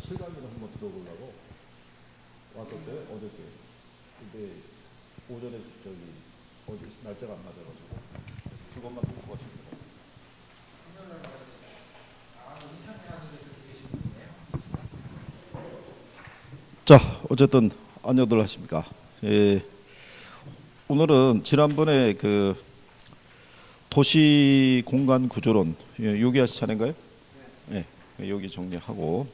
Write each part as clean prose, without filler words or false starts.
실감을 한번 들어보려고 왔었어요. 어저께. 근데 오전에 저기 어제 날짜가 안 맞아가지고 그것만 보고 왔습니다. 자, 어쨌든 안녕들 하십니까? 예, 오늘은 지난번에 그 도시 공간 구조론 여기 하실 차례인가요? 네. 여기 정리하고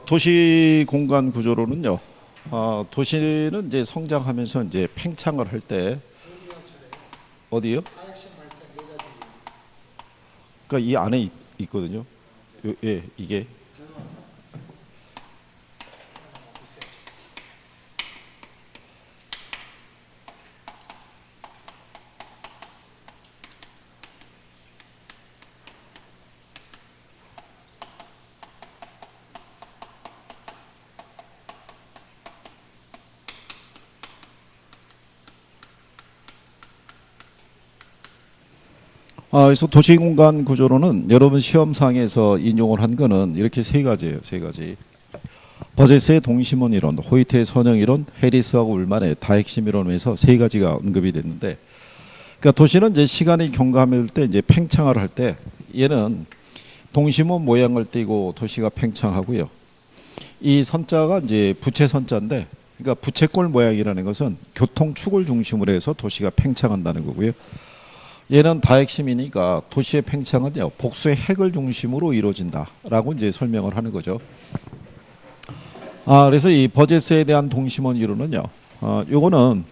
도시 공간 구조론은요. 도시는 이제 성장하면서 이제 팽창을 할 때 어디요? 그러니까 이 안에 있거든요. 예, 이게 그래서 도시공간 구조론은 여러분 시험상에서 인용을 한 거는 이렇게 세 가지예요. 세 가지. 버제스의 동심원 이론, 호이트의 선형 이론, 해리스하고 울만의 다핵심 이론에서 세 가지가 언급이 됐는데, 그러니까 도시는 이제 시간이 경과할 때 이제 팽창을 할 때 얘는 동심원 모양을 띠고 도시가 팽창하고요. 이 선자가 이제 부채 선자인데, 그러니까 부채꼴 모양이라는 것은 교통축을 중심으로 해서 도시가 팽창한다는 거고요. 얘는 다핵심이니까 도시의 팽창은요 복수의 핵을 중심으로 이루어진다라고 이제 설명을 하는 거죠. 그래서 이 버제스에 대한 동심원 이론은요, 요거는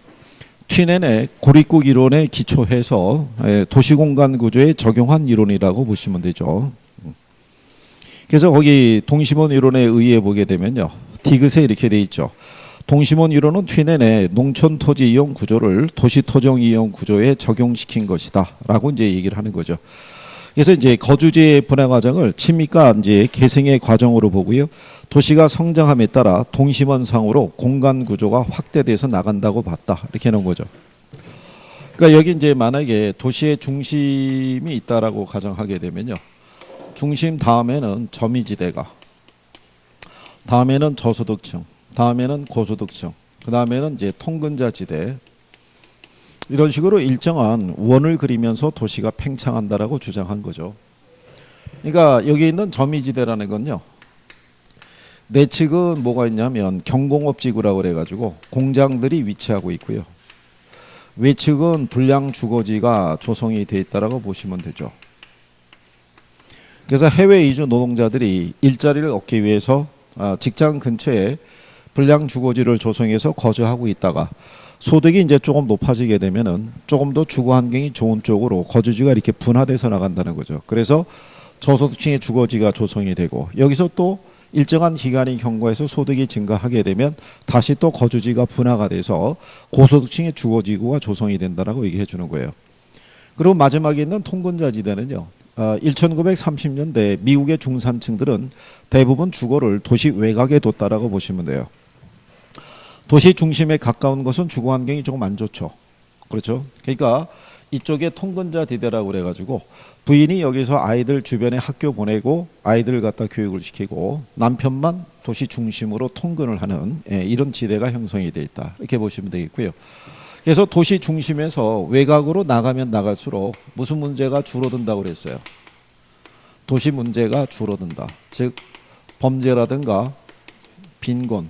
튀넨의 고립국 이론에 기초해서 도시공간 구조에 적용한 이론이라고 보시면 되죠. 그래서 거기 동심원 이론에 의해 보게 되면요, 디귿에 이렇게 돼 있죠. 동심원 이론은 튀넨의 농촌 토지 이용 구조를 도시 토종 이용 구조에 적용시킨 것이다 라고 이제 얘기를 하는 거죠. 그래서 이제 거주지의 분화 과정을 친밀과 이제 계승의 과정으로 보고요. 도시가 성장함에 따라 동심원상으로 공간 구조가 확대돼서 나간다고 봤다. 이렇게 해놓은 거죠. 그러니까 여기 이제 만약에 도시의 중심이 있다라고 가정하게 되면요. 중심 다음에는 점이지대가, 다음에는 저소득층, 다음에는 고소득층, 그 다음에는 이제 통근자 지대, 이런 식으로 일정한 원을 그리면서 도시가 팽창한다라고 주장한 거죠. 그러니까 여기 있는 점이지대라는 건요, 내측은 뭐가 있냐면 경공업지구라고 그래가지고 공장들이 위치하고 있고요. 외측은 불량 주거지가 조성이 돼 있다라고 보시면 되죠. 그래서 해외 이주 노동자들이 일자리를 얻기 위해서 직장 근처에 불량 주거지를 조성해서 거주하고 있다가 소득이 이제 조금 높아지게 되면은 조금 더 주거 환경이 좋은 쪽으로 거주지가 이렇게 분화돼서 나간다는 거죠. 그래서 저소득층의 주거지가 조성이 되고, 여기서 또 일정한 기간이 경과해서 소득이 증가하게 되면 다시 또 거주지가 분화가 돼서 고소득층의 주거지구가 조성이 된다라고 얘기해 주는 거예요. 그리고 마지막에 있는 통근자 지대는요, 1930년대 미국의 중산층들은 대부분 주거를 도시 외곽에 뒀다라고 보시면 돼요. 도시 중심에 가까운 것은 주거 환경이 조금 안 좋죠. 그렇죠? 그러니까 이쪽에 통근자 지대라고 그래가지고 부인이 여기서 아이들 주변에 학교 보내고 아이들을 갖다 교육을 시키고 남편만 도시 중심으로 통근을 하는 이런 지대가 형성이 돼 있다. 이렇게 보시면 되겠고요. 그래서 도시 중심에서 외곽으로 나가면 나갈수록 무슨 문제가 줄어든다고 그랬어요? 도시 문제가 줄어든다. 즉 범죄라든가 빈곤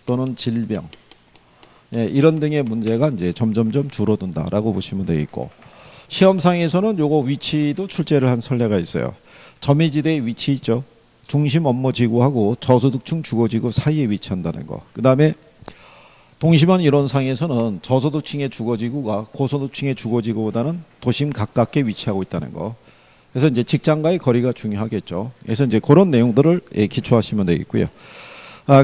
또는 질병, 이런 등의 문제가 이제 점점점 줄어든다라고 보시면 되겠고, 시험상에서는 요거 위치도 출제를 한 선례가 있어요. 점이지대의 위치 있죠. 중심 업무지구하고 저소득층 주거지구 사이에 위치한다는 거. 그 다음에 동심원 이론상에서는 저소득층의 주거지구가 고소득층의 주거지구보다는 도심 가깝게 위치하고 있다는 거. 그래서 이제 직장과의 거리가 중요하겠죠. 그래서 이제 그런 내용들을 기초하시면 되겠고요.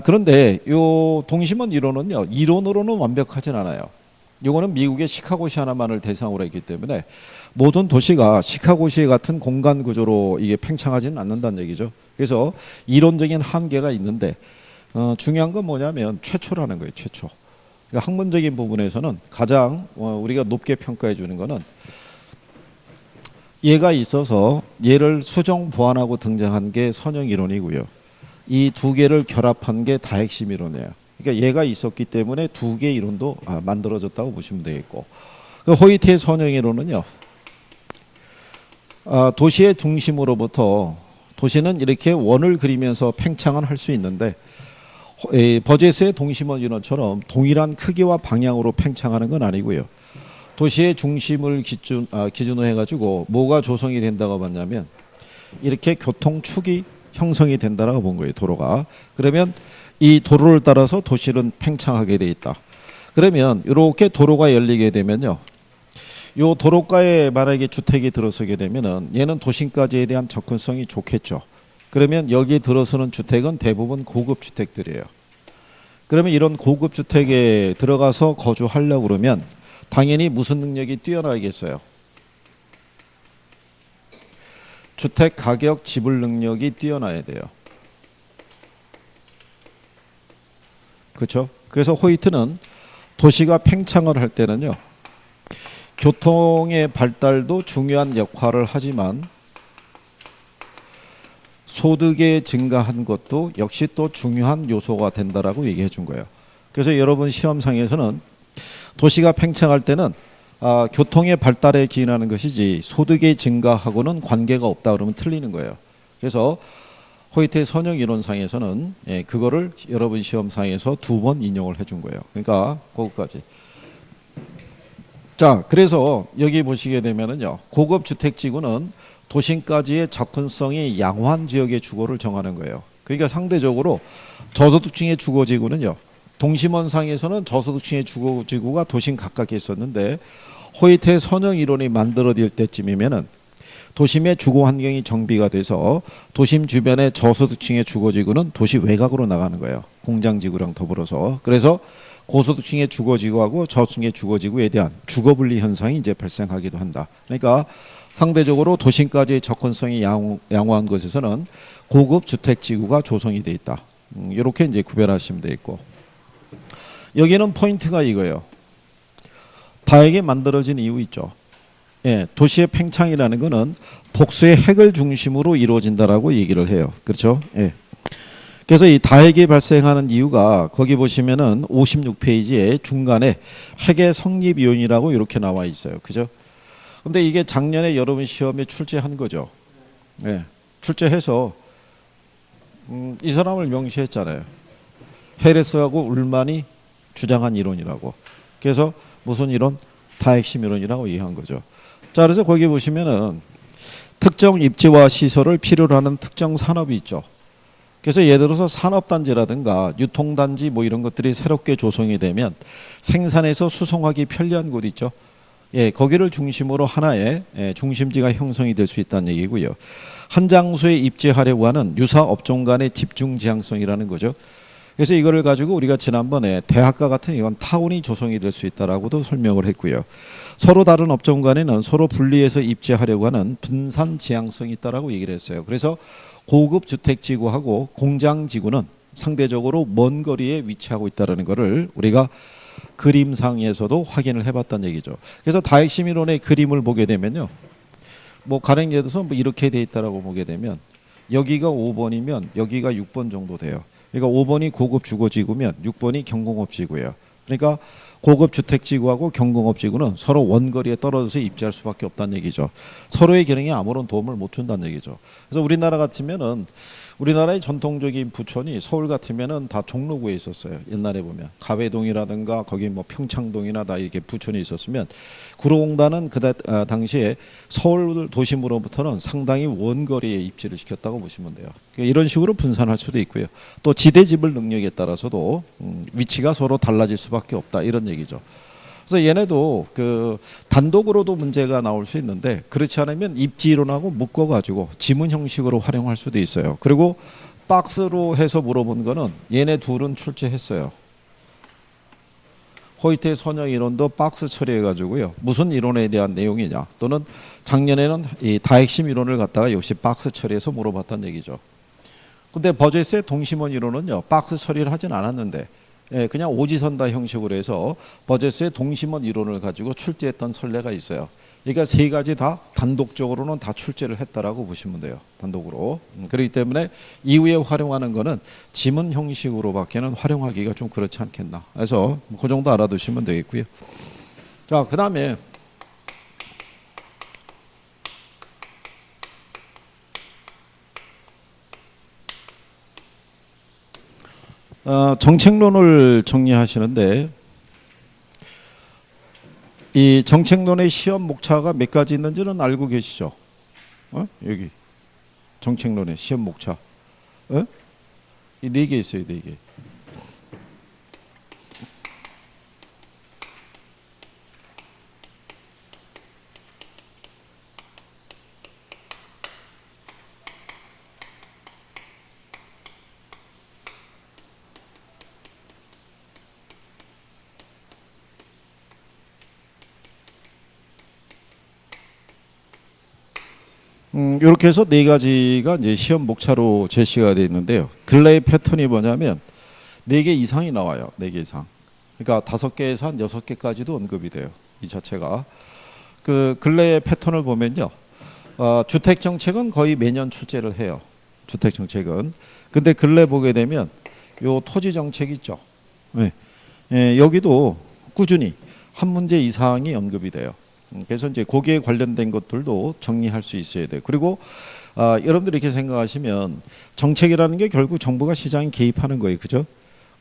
그런데 요 동심원 이론은요, 이론으로는 완벽하진 않아요. 요거는 미국의 시카고시 하나만을 대상으로 했기 때문에 모든 도시가 시카고시 같은 공간 구조로 이게 팽창하지는 않는다는 얘기죠. 그래서 이론적인 한계가 있는데 중요한 건 뭐냐면 최초라는 거예요. 최초. 그러니까 학문적인 부분에서는 가장 우리가 높게 평가해 주는 거는 얘가 있어서 얘를 수정 보완하고 등장한 게 선형 이론이고요. 이 두 개를 결합한 게 다핵심 이론이에요. 그러니까 얘가 있었기 때문에 두 개의 이론도 만들어졌다고 보시면 되겠고, 그 호이트의 선형 이론은요, 도시의 중심으로부터 도시는 이렇게 원을 그리면서 팽창을 할 수 있는데 버제스의 동심원 이론처럼 동일한 크기와 방향으로 팽창하는 건 아니고요. 도시의 중심을 기준으로 해가지고 뭐가 조성이 된다고 봤냐면 이렇게 교통축이 형성이 된다라고 본 거예요. 도로가. 그러면 이 도로를 따라서 도시는 팽창하게 돼 있다. 그러면 이렇게 도로가 열리게 되면요, 요 도로가에 만약에 주택이 들어서게 되면은 얘는 도심까지에 대한 접근성이 좋겠죠. 그러면 여기에 들어서는 주택은 대부분 고급 주택들이에요. 그러면 이런 고급 주택에 들어가서 거주하려고 그러면 당연히 무슨 능력이 뛰어나야겠어요? 주택 가격 지불 능력이 뛰어나야 돼요. 그렇죠? 그래서 호이트는 도시가 팽창을 할 때는요, 교통의 발달도 중요한 역할을 하지만 소득의 증가한 것도 역시 또 중요한 요소가 된다라고 얘기해 준 거예요. 그래서 여러분 시험상에서는 도시가 팽창할 때는 교통의 발달에 기인하는 것이지 소득의 증가하고는 관계가 없다 그러면 틀리는 거예요. 그래서 호이트의 선형 이론상에서는 그거를 여러분 시험상에서 2번 인용을 해준 거예요. 그러니까 그거까지. 자, 그래서 여기 보시게 되면은요, 고급 주택지구는 도심까지의 접근성이 양호한 지역의 주거를 정하는 거예요. 그러니까 상대적으로 저소득층의 주거지구는요, 동심원상에서는 저소득층의 주거지구가 도심 가깝게 있었는데 호이트의 선형 이론이 만들어질 때쯤이면은 도심의 주거 환경이 정비가 돼서 도심 주변의 저소득층의 주거지구는 도시 외곽으로 나가는 거예요. 공장지구랑 더불어서. 그래서 고소득층의 주거지구하고 저층의 주거지구에 대한 주거분리 현상이 이제 발생하기도 한다. 그러니까 상대적으로 도심까지의 접근성이 양호한 곳에서는 고급 주택지구가 조성이 돼 있다. 이렇게 이제 구별하시면 되겠고, 여기는 포인트가 이거예요. 다에게 만들어진 이유 있죠. 예, 도시의 팽창이라는 것은 복수의 핵을 중심으로 이루어진다라고 얘기를 해요. 그렇죠? 예. 그래서 이 다핵이 발생하는 이유가 거기 보시면은 56페이지에 중간에 핵의 성립 요인이라고 이렇게 나와 있어요. 그죠? 근데 이게 작년에 여러분 시험에 출제한 거죠. 예. 출제해서 이 사람을 명시했잖아요. 헤레스하고 울만이 주장한 이론이라고. 그래서 무슨 이론? 다핵심 이론이라고 얘기한 거죠. 자, 그래서 거기 보시면은 특정 입지와 시설을 필요로 하는 특정 산업이 있죠. 그래서 예를 들어서 산업단지라든가 유통단지 뭐 이런 것들이 새롭게 조성이 되면 생산해서 수송하기 편리한 곳 있죠. 예, 거기를 중심으로 하나의 중심지가 형성이 될 수 있다는 얘기고요. 한 장소에 입지하려고 하는 유사 업종 간의 집중 지향성이라는 거죠. 그래서 이거를 가지고 우리가 지난번에 대학과 같은 이건 타운이 조성이 될 수 있다라고도 설명을 했고요. 서로 다른 업종 간에는 서로 분리해서 입지하려고 하는 분산 지향성이 있다라고 얘기를 했어요. 그래서 고급 주택지구하고 공장지구는 상대적으로 먼 거리에 위치하고 있다는 것을 우리가 그림상에서도 확인을 해봤다는 얘기죠. 그래서 다핵심 이론의 그림을 보게 되면요, 뭐 가령 예를 들어서 뭐 이렇게 돼 있다라고 보게 되면 여기가 5번이면 여기가 6번 정도 돼요. 그러니까 5번이 고급 주거지구면 6번이 경공업지구예요. 그러니까 고급 주택지구하고 경공업지구는 서로 원거리에 떨어져서 입지할 수밖에 없다는 얘기죠. 서로의 기능에 아무런 도움을 못 준다는 얘기죠. 그래서 우리나라 같으면은 우리나라의 전통적인 부촌이 서울 같으면은 다 종로구에 있었어요. 옛날에 보면 가회동이라든가 거기 뭐 평창동이나 다 이렇게 부촌이 있었으면 구로공단은 그 당시에 서울 도심으로부터는 상당히 원거리에 입지를 시켰다고 보시면 돼요. 그러니까 이런 식으로 분산할 수도 있고요. 또 지대지불 능력에 따라서도 위치가 서로 달라질 수밖에 없다, 이런 얘기죠. 그래서 얘네도 그 단독으로도 문제가 나올 수 있는데 그렇지 않으면 입지이론하고 묶어가지고 지문 형식으로 활용할 수도 있어요. 그리고 박스로 해서 물어본 거는 얘네 둘은 출제했어요. 호이트의 선형 이론도 박스 처리해가지고요. 무슨 이론에 대한 내용이냐, 또는 작년에는 이 다핵심 이론을 갖다가 역시 박스 처리해서 물어봤다는 얘기죠. 근데 버제스의 동심원 이론은요, 박스 처리를 하진 않았는데, 예, 그냥 오지선다 형식으로 해서 버제스의 동심원 이론을 가지고 출제했던 선례가 있어요. 그러니까 세 가지 다 단독적으로는 다 출제를 했다라고 보시면 돼요. 단독으로. 그렇기 때문에 이후에 활용하는 거는 지문 형식으로밖에는 활용하기가 좀 그렇지 않겠나. 그래서 그 정도 알아두시면 되겠고요. 자, 그 다음에 정책론을 정리하시는데, 이 정책론의 시험 목차가 몇 가지 있는지는 알고 계시죠? 여기 정책론의 시험 목차, 이 네 개 있어요, 네 개. 이렇게 해서 네 가지가 이제 시험 목차로 제시가 되어 있는데요. 근래의 패턴이 뭐냐면 네 개 이상이 나와요. 네 개 이상. 그러니까 5개에서 한 6개까지도 언급이 돼요. 이 자체가. 그 근래의 패턴을 보면요. 주택 정책은 거의 매년 출제를 해요. 주택 정책은. 근데 근래 보게 되면 요 토지 정책 있죠. 네. 예, 여기도 꾸준히 한 문제 이상이 언급이 돼요. 그래서 이제 거기에 관련된 것들도 정리할 수 있어야 돼요. 그리고 여러분들이 이렇게 생각하시면 정책이라는 게 결국 정부가 시장에 개입하는 거예요. 그죠?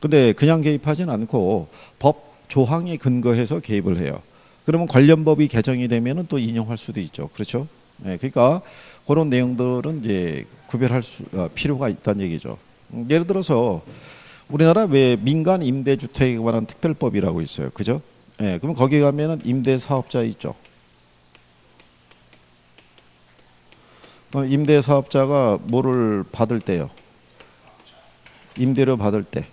근데 그냥 개입하진 않고 법 조항에 근거해서 개입을 해요. 그러면 관련 법이 개정이 되면은 또 인용할 수도 있죠. 그렇죠? 네, 그러니까 그런 내용들은 이제 구별할 필요가 있다는 얘기죠. 예를 들어서 우리나라 왜 민간 임대주택에 관한 특별법이라고 있어요. 그죠? 예, 그럼 거기 가면은 임대사업자 있죠. 임대사업자가 뭐를 받을 때요? 임대료 받을 때.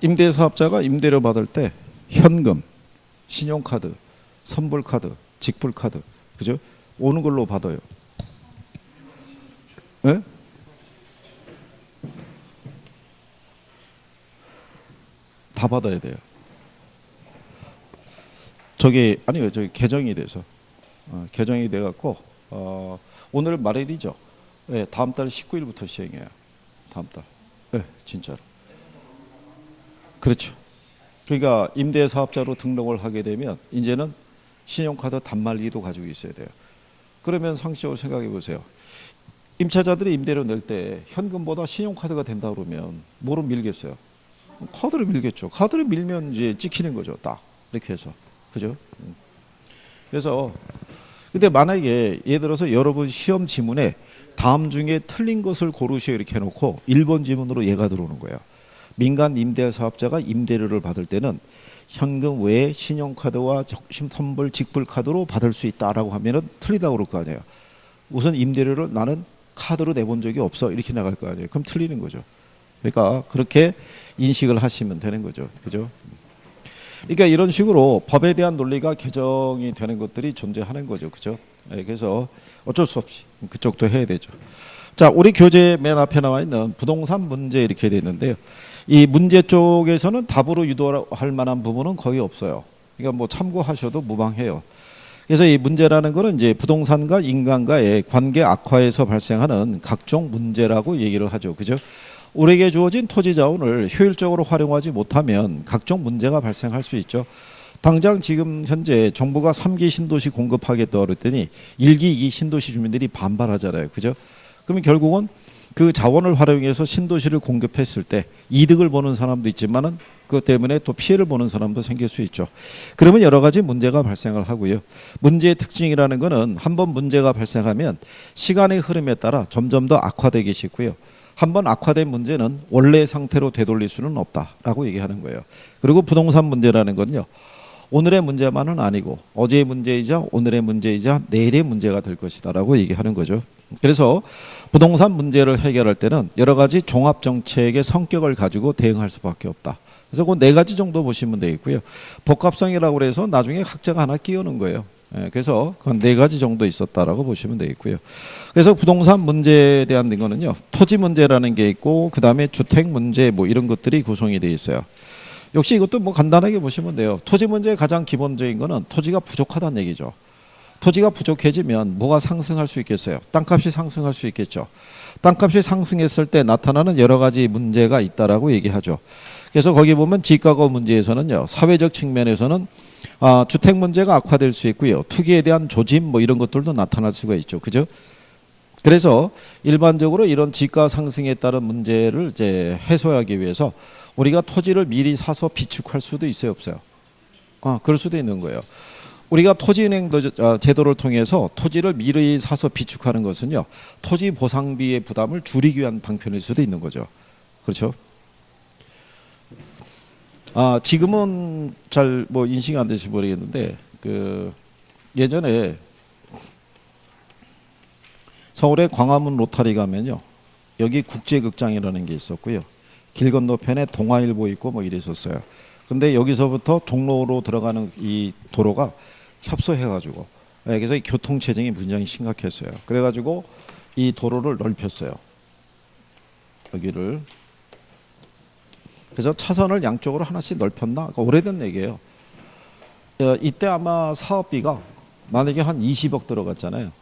임대사업자가 임대료 받을 때 현금, 신용카드, 선불카드, 직불카드, 그죠? 오는 걸로 받아요. 네? 다 받아야 돼요. 저기 아니요, 저기 개정이 돼서 개정이 돼갖고 오늘 말일이죠. 네, 다음 달 19일부터 시행해요. 다음 달. 네, 진짜로. 그렇죠. 그러니까 임대사업자로 등록을 하게 되면 이제는 신용카드 단말기도 가지고 있어야 돼요. 그러면 상식적으로 생각해 보세요. 임차자들이 임대료 낼 때 현금보다 신용카드가 된다 그러면 뭐로 밀겠어요? 카드로 밀겠죠. 카드로 밀면 이제 찍히는 거죠. 딱 이렇게 해서. 그죠? 그래서 근데 만약에 예를 들어서 여러분 시험 지문에 다음 중에 틀린 것을 고르시오 이렇게 해놓고 1번 지문으로 얘가 들어오는 거예요. 민간 임대사업자가 임대료를 받을 때는 현금 외에 신용카드와 선불, 직불카드로 받을 수 있다라고 하면은 틀리다고 그럴 거 아니에요. 우선 임대료를 나는 카드로 내본 적이 없어 이렇게 나갈 거 아니에요. 그럼 틀리는 거죠. 그러니까 그렇게 인식을 하시면 되는 거죠. 그죠? 그러니까 이런 식으로 법에 대한 논리가 개정이 되는 것들이 존재하는 거죠. 그죠? 네, 그래서 어쩔 수 없이 그쪽도 해야 되죠. 자, 우리 교재 맨 앞에 나와 있는 부동산 문제 이렇게 되어 있는데요. 이 문제 쪽에서는 답으로 유도할 만한 부분은 거의 없어요. 그러니까 뭐 참고하셔도 무방해요. 그래서 이 문제라는 거는 이제 부동산과 인간과의 관계 악화에서 발생하는 각종 문제라고 얘기를 하죠. 그죠? 우리에게 주어진 토지 자원을 효율적으로 활용하지 못하면 각종 문제가 발생할 수 있죠. 당장 지금 현재 정부가 3기 신도시 공급하겠다고 그랬더니 1기, 2기 신도시 주민들이 반발하잖아요. 그죠? 그러면 결국은 그 자원을 활용해서 신도시를 공급했을 때 이득을 보는 사람도 있지만은 그것 때문에 또 피해를 보는 사람도 생길 수 있죠. 그러면 여러 가지 문제가 발생을 하고요. 문제의 특징이라는 것은 한번 문제가 발생하면 시간의 흐름에 따라 점점 더 악화되기 쉽고요. 한번 악화된 문제는 원래 상태로 되돌릴 수는 없다라고 얘기하는 거예요. 그리고 부동산 문제라는 건요. 오늘의 문제만은 아니고 어제의 문제이자 오늘의 문제이자 내일의 문제가 될 것이다라고 얘기하는 거죠. 그래서 부동산 문제를 해결할 때는 여러 가지 종합 정책의 성격을 가지고 대응할 수밖에 없다. 그래서 그 네 가지 정도 보시면 되겠고요. 복합성이라고 해서 나중에 각자가 하나 끼우는 거예요. 그래서 그건 네 가지 정도 있었다라고 보시면 되겠고요. 그래서 부동산 문제에 대한 거는요, 토지 문제라는 게 있고, 그 다음에 주택 문제 뭐 이런 것들이 구성이 되어 있어요. 역시 이것도 뭐 간단하게 보시면 돼요. 토지 문제의 가장 기본적인 거는 토지가 부족하다는 얘기죠. 토지가 부족해지면 뭐가 상승할 수 있겠어요? 땅값이 상승할 수 있겠죠. 땅값이 상승했을 때 나타나는 여러 가지 문제가 있다라고 얘기하죠. 그래서 거기 보면 지가구 문제에서는요, 사회적 측면에서는 주택 문제가 악화될 수 있고요. 투기에 대한 조짐 뭐 이런 것들도 나타날 수가 있죠. 그죠? 그래서 일반적으로 이런 지가 상승에 따른 문제를 이제 해소하기 위해서 우리가 토지를 미리 사서 비축할 수도 있어요, 없어요? 그럴 수도 있는 거예요. 우리가 토지은행 제도를 통해서 토지를 미리 사서 비축하는 것은요, 토지 보상비의 부담을 줄이기 위한 방편일 수도 있는 거죠. 그렇죠? 지금은 잘 뭐 인식이 안 되실지 모르겠는데, 예전에 서울의 광화문 로타리 가면요, 여기 국제극장이라는 게 있었고요. 길 건너편에 동아일보 있고 뭐 이랬었어요. 근데 여기서부터 종로로 들어가는 이 도로가 협소해가지고, 그래서 이 교통체증이 굉장히 심각했어요. 그래가지고 이 도로를 넓혔어요. 여기를. 그래서 차선을 양쪽으로 하나씩 넓혔나? 그러니까 오래된 얘기예요. 이때 아마 사업비가 만약에 한 20억 들어갔잖아요.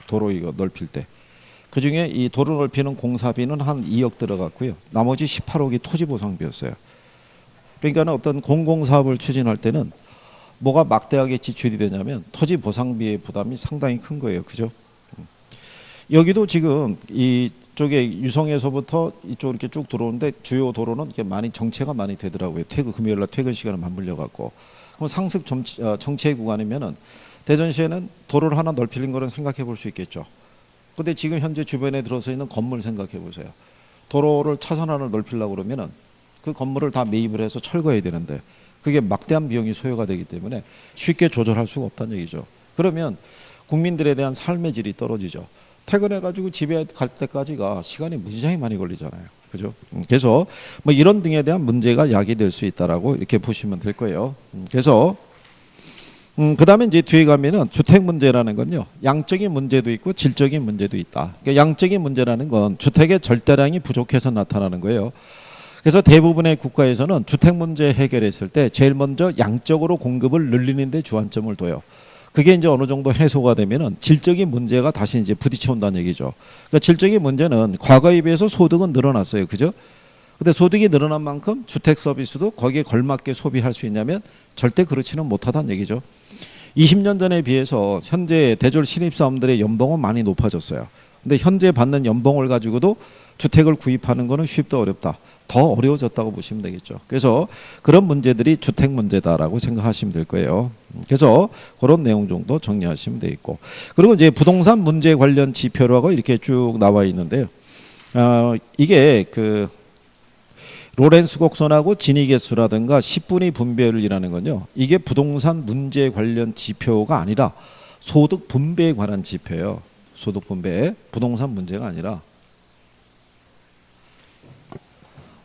도로 이거 넓힐 때. 그중에 이 도로 넓히는 공사비는 한 2억 들어갔고요. 나머지 18억이 토지보상비였어요. 그러니까 어떤 공공사업을 추진할 때는 뭐가 막대하게 지출이 되냐면 토지보상비의 부담이 상당히 큰 거예요. 그죠? 여기도 지금 이쪽에 유성에서부터 이쪽 이렇게 쭉 들어오는데 주요 도로는 이렇게 많이 정체가 많이 되더라고요. 금요일날 퇴근 시간을 맞물려 갖고. 그럼 상습 정체 구간이면은 대전시에는 도로를 하나 넓히는 거는 생각해 볼 수 있겠죠. 근데 지금 현재 주변에 들어서 있는 건물 생각해 보세요. 도로를 차선 하나를 넓히려고 그러면은 그 건물을 다 매입을 해서 철거해야 되는데 그게 막대한 비용이 소요가 되기 때문에 쉽게 조절할 수가 없다는 얘기죠. 그러면 국민들에 대한 삶의 질이 떨어지죠. 퇴근해가지고 집에 갈 때까지가 시간이 무지하게 많이 걸리잖아요. 그죠? 그래서 뭐 이런 등에 대한 문제가 야기될 수 있다라고 이렇게 보시면 될 거예요. 그래서 그 다음에 이제 뒤에 가면은 주택 문제라는 건요, 양적인 문제도 있고 질적인 문제도 있다. 그러니까 양적인 문제라는 건 주택의 절대량이 부족해서 나타나는 거예요. 그래서 대부분의 국가에서는 주택 문제 해결했을 때 제일 먼저 양적으로 공급을 늘리는 데 주안점을 둬요. 그게 이제 어느 정도 해소가 되면은 질적인 문제가 다시 이제 부딪혀 온다는 얘기죠. 그러니까 질적인 문제는 과거에 비해서 소득은 늘어났어요. 그죠? 근데 소득이 늘어난 만큼 주택 서비스도 거기에 걸맞게 소비할 수 있냐면 절대 그렇지는 못하다는 얘기죠. 20년 전에 비해서 현재 대졸 신입사원들의 연봉은 많이 높아졌어요. 근데 현재 받는 연봉을 가지고도 주택을 구입하는 거는 쉽다 어렵다. 더 어려워졌다고 보시면 되겠죠. 그래서 그런 문제들이 주택 문제다라고 생각하시면 될 거예요. 그래서 그런 내용 정도 정리하시면 되겠고. 그리고 이제 부동산 문제 관련 지표라고 이렇게 쭉 나와 있는데요. 이게 로렌스 곡선하고 지니 개수라든가 10분위 분배율이라는 건요, 이게 부동산 문제 관련 지표가 아니라 소득 분배에 관한 지표예요. 소득 분배, 부동산 문제가 아니라.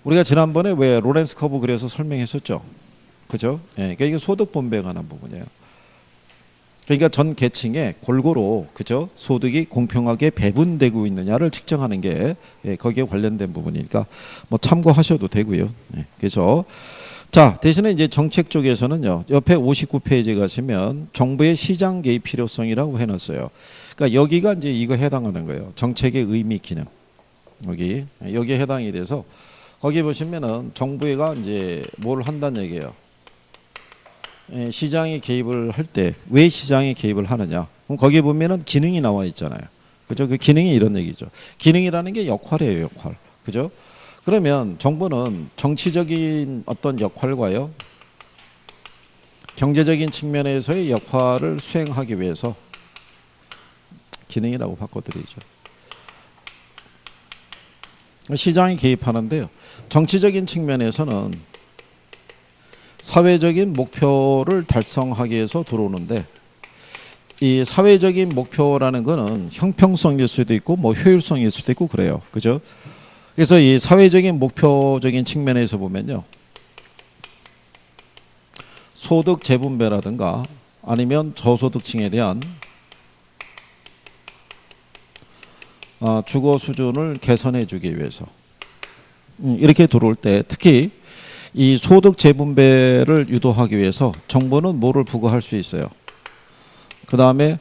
우리가 지난번에 왜 로렌스 커브 그래서 설명했었죠. 그죠? 그러니까 이게 소득 분배에 관한 부분이에요. 그러니까 전 계층에 골고루, 그죠? 소득이 공평하게 배분되고 있느냐를 측정하는 게 거기에 관련된 부분이니까 뭐 참고하셔도 되고요. 그래서 자, 대신에 이제 정책 쪽에서는요, 옆에 59페이지 가시면 정부의 시장 개입 필요성이라고 해놨어요. 그러니까 여기가 이제 이거 해당하는 거예요. 정책의 의미 기능. 여기에 해당이 돼서 거기 보시면은 정부가 이제 뭘 한다는 얘기예요. 시장에 개입을 할 때 왜 시장에 개입을 하느냐? 그럼 거기에 보면은 기능이 나와 있잖아요. 그죠? 그 기능이 이런 얘기죠. 기능이라는 게 역할이에요, 역할. 그죠? 그러면 정부는 정치적인 어떤 역할과요, 경제적인 측면에서의 역할을 수행하기 위해서 기능이라고 바꿔드리죠. 시장에 개입하는데요. 정치적인 측면에서는 사회적인 목표를 달성하기 위해서 들어오는데 이 사회적인 목표라는 거는 형평성일 수도 있고 뭐 효율성일 수도 있고 그래요. 그죠? 그래서 이 사회적인 목표적인 측면에서 보면요. 소득 재분배라든가 아니면 저소득층에 대한 주거 수준을 개선해 주기 위해서 이렇게 들어올 때 특히 이 소득 재분배를 유도하기 위해서 정부는 뭐를 부과할 수 있어요? 그 다음에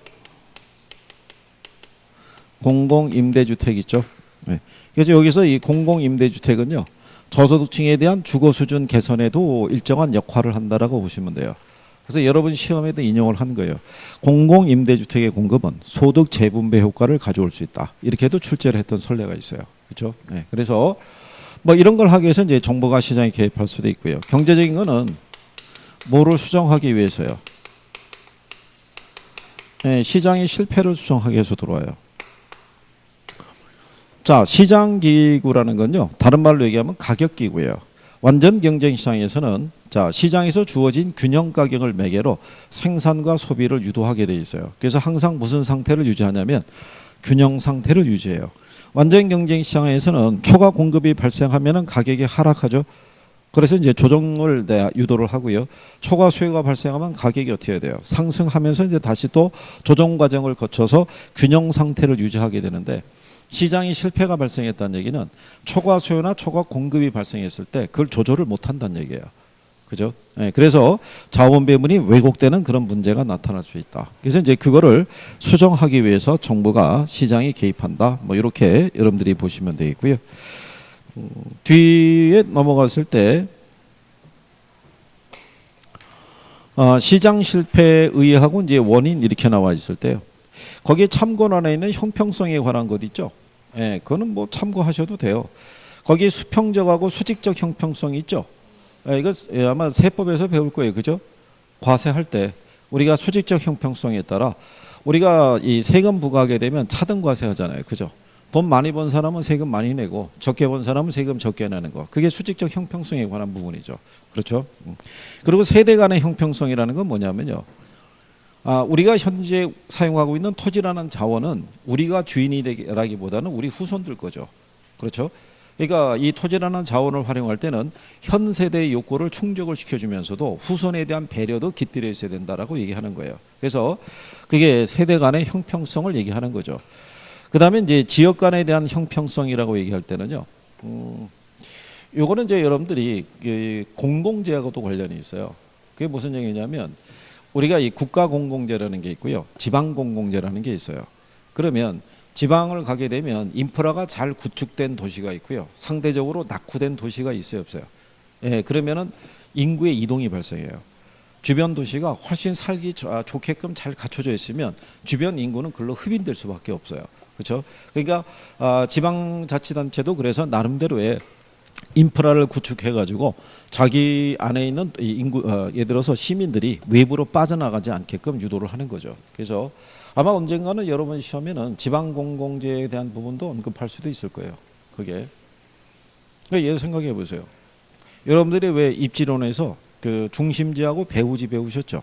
공공임대주택 있죠. 네. 그래서 여기서 이 공공임대주택은요. 저소득층에 대한 주거 수준 개선에도 일정한 역할을 한다라고 보시면 돼요. 그래서 여러분 시험에도 인용을 한 거예요. 공공임대주택의 공급은 소득 재분배 효과를 가져올 수 있다. 이렇게도 출제를 했던 선례가 있어요. 그렇죠? 네. 그래서 뭐 이런 걸 하기 위해서 이제 정부가 시장에 개입할 수도 있고요. 경제적인 거는 뭐를 수정하기 위해서요. 네, 시장의 실패를 수정하기 위해서 들어와요. 자, 시장기구라는 건요. 다른 말로 얘기하면 가격기구예요. 완전 경쟁시장에서는 자, 시장에서 주어진 균형 가격을 매개로 생산과 소비를 유도하게 돼 있어요. 그래서 항상 무슨 상태를 유지하냐면 균형 상태를 유지해요. 완전 경쟁시장에서는 초과 공급이 발생하면 가격이 하락하죠. 그래서 이제 조정을 유도를 하고요. 초과 수요가 발생하면 가격이 어떻게 해야 돼요? 상승하면서 이제 다시 또 조정 과정을 거쳐서 균형 상태를 유지하게 되는데 시장이 실패가 발생했다는 얘기는 초과 수요나 초과 공급이 발생했을 때 그걸 조절을 못한다는 얘기예요. 그죠? 네, 그래서 자원 배분이 왜곡되는 그런 문제가 나타날 수 있다. 그래서 이제 그거를 수정하기 위해서 정부가 시장에 개입한다. 뭐 이렇게 여러분들이 보시면 되겠고요. 뒤에 넘어갔을 때 시장 실패에 의하고 이제 원인 이렇게 나와 있을 때요. 거기에 참고란에 있는 형평성에 관한 것 있죠. 예, 그거는 뭐 참고하셔도 돼요. 거기 수평적하고 수직적 형평성이 있죠. 예, 이거 아마 세법에서 배울 거예요, 그죠? 과세할 때 우리가 수직적 형평성에 따라 우리가 이 세금 부과하게 되면 차등 과세하잖아요, 그죠? 돈 많이 번 사람은 세금 많이 내고 적게 번 사람은 세금 적게 내는 거. 그게 수직적 형평성에 관한 부분이죠. 그렇죠? 그리고 세대 간의 형평성이라는 건 뭐냐면요. 우리가 현재 사용하고 있는 토지라는 자원은 우리가 주인이 되기보다는 우리 후손들 거죠. 그렇죠? 그러니까 이 토지라는 자원을 활용할 때는 현 세대의 욕구를 충족을 시켜주면서도 후손에 대한 배려도 깃들여 있어야 된다라고 얘기하는 거예요. 그래서 그게 세대 간의 형평성을 얘기하는 거죠. 그 다음에 이제 지역 간에 대한 형평성이라고 얘기할 때는요. 요거는 이제 여러분들이 공공재하고도 관련이 있어요. 그게 무슨 얘기냐면 우리가 이 국가 공공재라는 게 있고요. 지방 공공재라는 게 있어요. 그러면 지방을 가게 되면 인프라가 잘 구축된 도시가 있고요. 상대적으로 낙후된 도시가 있어요, 없어요? 예, 그러면은 인구의 이동이 발생해요. 주변 도시가 훨씬 살기 좋게끔 잘 갖춰져 있으면 주변 인구는 그걸로 흡인될 수밖에 없어요. 그렇죠? 그러니까 지방자치단체도 그래서 나름대로의 인프라를 구축해 가지고 자기 안에 있는 인구 예를 들어서 시민들이 외부로 빠져나가지 않게끔 유도를 하는 거죠. 그래서 아마 언젠가는 여러분 시험에는 지방공공재에 대한 부분도 언급할 수도 있을 거예요. 그게 그러니까 예를 생각해 보세요. 여러분들이 왜 입지론에서 그 중심지하고 배후지 배우셨죠?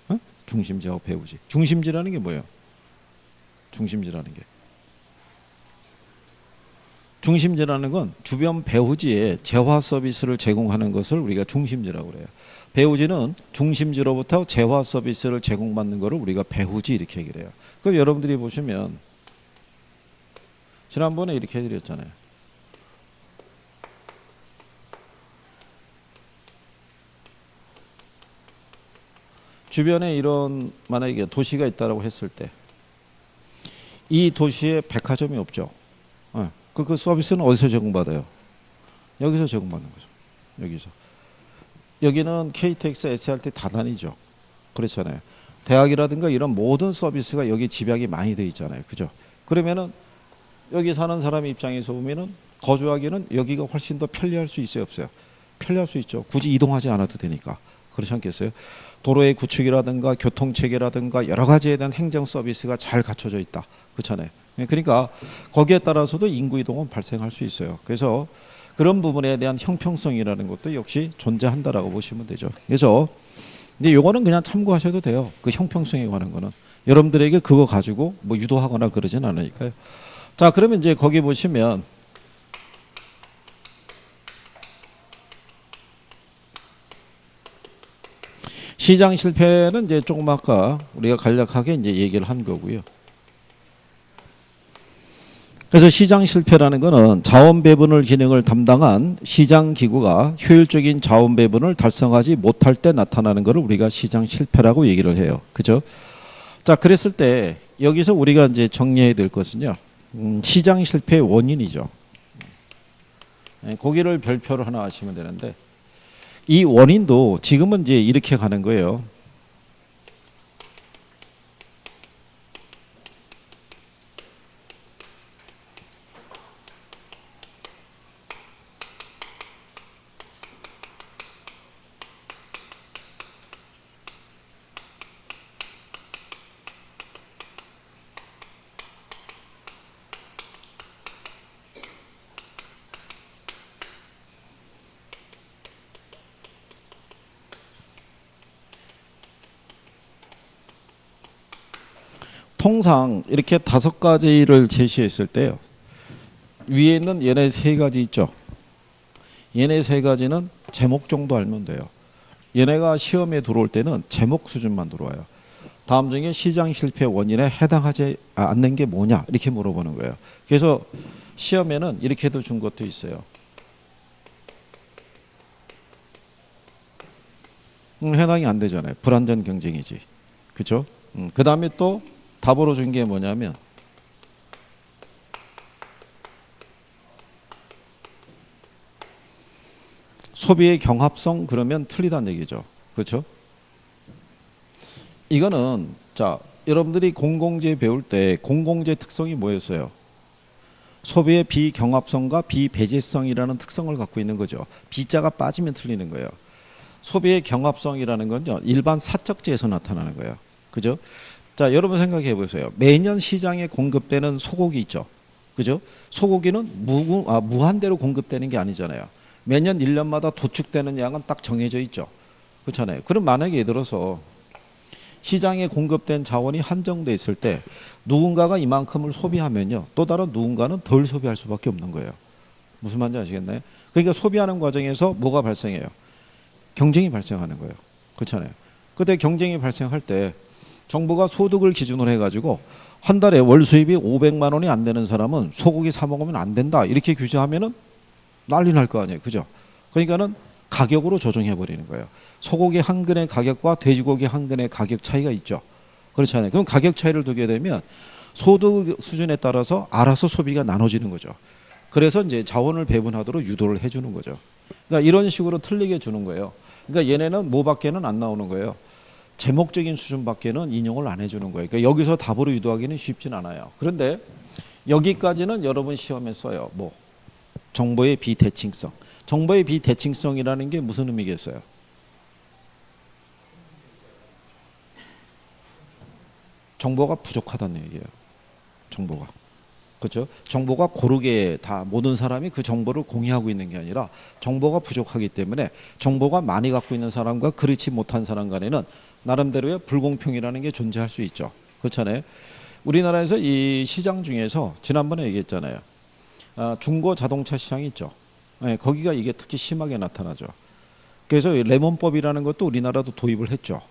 어? 중심지하고 배후지. 중심지라는 게 뭐예요? 중심지라는 게. 중심지라는 건 주변 배후지에 재화 서비스를 제공하는 것을 우리가 중심지라고 그래요. 배후지는 중심지로부터 재화 서비스를 제공받는 것을 우리가 배후지 이렇게 얘기를 해요. 그럼 여러분들이 보시면 지난번에 이렇게 해드렸잖아요. 주변에 이런 만약에 도시가 있다라고 했을 때 이 도시에 백화점이 없죠. 그 서비스는 어디서 제공받아요? 여기서 제공받는 거죠. 여기서. 여기는 KTX, SRT 다 다니죠. 그렇잖아요. 대학이라든가 이런 모든 서비스가 여기 집약이 많이 돼 있잖아요. 그죠? 그러면은 여기 사는 사람 입장에서 보면은 거주하기는 여기가 훨씬 더 편리할 수 있어요, 없어요? 편리할 수 있죠. 굳이 이동하지 않아도 되니까. 그렇지 않겠어요? 도로의 구축이라든가 교통체계라든가 여러 가지에 대한 행정 서비스가 잘 갖춰져 있다. 그렇잖아요. 그러니까 거기에 따라서도 인구 이동은 발생할 수 있어요. 그래서 그런 부분에 대한 형평성이라는 것도 역시 존재한다라고 보시면 되죠. 그래서 이제 요거는 그냥 참고하셔도 돼요. 그 형평성에 관한 거는 여러분들에게 그거 가지고 뭐 유도하거나 그러진 않으니까요. 자, 그러면 이제 거기 보시면 시장 실패는 이제 조금 아까 우리가 간략하게 이제 얘기를 한 거고요. 그래서 시장 실패라는 것은 자원 배분을 기능을 담당한 시장 기구가 효율적인 자원 배분을 달성하지 못할 때 나타나는 것을 우리가 시장 실패라고 얘기를 해요. 그죠? 자, 그랬을 때 여기서 우리가 이제 정리해야 될 것은요. 시장 실패의 원인이죠. 거기를 별표를 하나 하시면 되는데 이 원인도 지금은 이제 이렇게 가는 거예요. 통상 이렇게 5가지를 제시했을 때요. 위에 있는 얘네 3가지 있죠. 얘네 3가지는 제목 정도 알면 돼요. 얘네가 시험에 들어올 때는 제목 수준만 들어와요. 다음 중에 시장 실패 원인에 해당하지 않는 게 뭐냐 이렇게 물어보는 거예요. 그래서 시험에는 이렇게도 준 것도 있어요. 해당이 안 되잖아요. 불완전 경쟁이지. 그렇죠? 그 다음에 또 답으로 준 게 뭐냐면 소비의 경합성 그러면 틀리다는 얘기죠. 그렇죠? 이거는 자 여러분들이 공공재 배울 때 공공재 특성이 뭐였어요? 소비의 비경합성과 비배제성이라는 특성을 갖고 있는 거죠. 비자가 빠지면 틀리는 거예요. 소비의 경합성이라는 건요. 일반 사적재에서 나타나는 거예요. 그죠? 자, 여러분 생각해 보세요. 매년 시장에 공급되는 소고기 있죠. 그죠? 소고기는 무한대로 공급되는 게 아니잖아요. 매년 1년마다 도축되는 양은 딱 정해져 있죠. 그렇잖아요. 그럼 만약에 예를 들어서 시장에 공급된 자원이 한정돼 있을 때 누군가가 이만큼을 소비하면요. 또 다른 누군가는 덜 소비할 수밖에 없는 거예요. 무슨 말인지 아시겠나요? 그러니까 소비하는 과정에서 뭐가 발생해요? 경쟁이 발생하는 거예요. 그렇잖아요. 그때 경쟁이 발생할 때 정부가 소득을 기준으로 해가지고 한 달에 월 수입이 500만 원이 안 되는 사람은 소고기 사 먹으면 안 된다 이렇게 규제하면은 난리 날 거 아니에요. 그죠? 그러니까는 가격으로 조정해 버리는 거예요. 소고기 한 근의 가격과 돼지고기 한 근의 가격 차이가 있죠. 그렇잖아요. 그럼 가격 차이를 두게 되면 소득 수준에 따라서 알아서 소비가 나눠지는 거죠. 그래서 이제 자원을 배분하도록 유도를 해주는 거죠. 그러니까 이런 식으로 틀리게 주는 거예요. 그러니까 얘네는 뭐밖에는 안 나오는 거예요. 제목적인 수준밖에는 인용을 안 해주는 거예요. 그러니까 여기서 답으로 유도하기는 쉽진 않아요. 그런데 여기까지는 여러분 시험에 써요. 뭐 정보의 비대칭성. 정보의 비대칭성이라는 게 무슨 의미겠어요? 정보가 부족하다는 얘기예요. 정보가. 그렇죠? 정보가 고르게 다 모든 사람이 그 정보를 공유하고 있는 게 아니라 정보가 부족하기 때문에 정보가 많이 갖고 있는 사람과 그렇지 못한 사람 간에는 나름대로의 불공평이라는 게 존재할 수 있죠. 그렇잖아요. 우리나라에서 이 시장 중에서 지난번에 얘기했잖아요. 중고 자동차 시장이 있죠. 네, 거기가 이게 특히 심하게 나타나죠. 그래서 레몬법이라는 것도 우리나라도 도입을 했죠.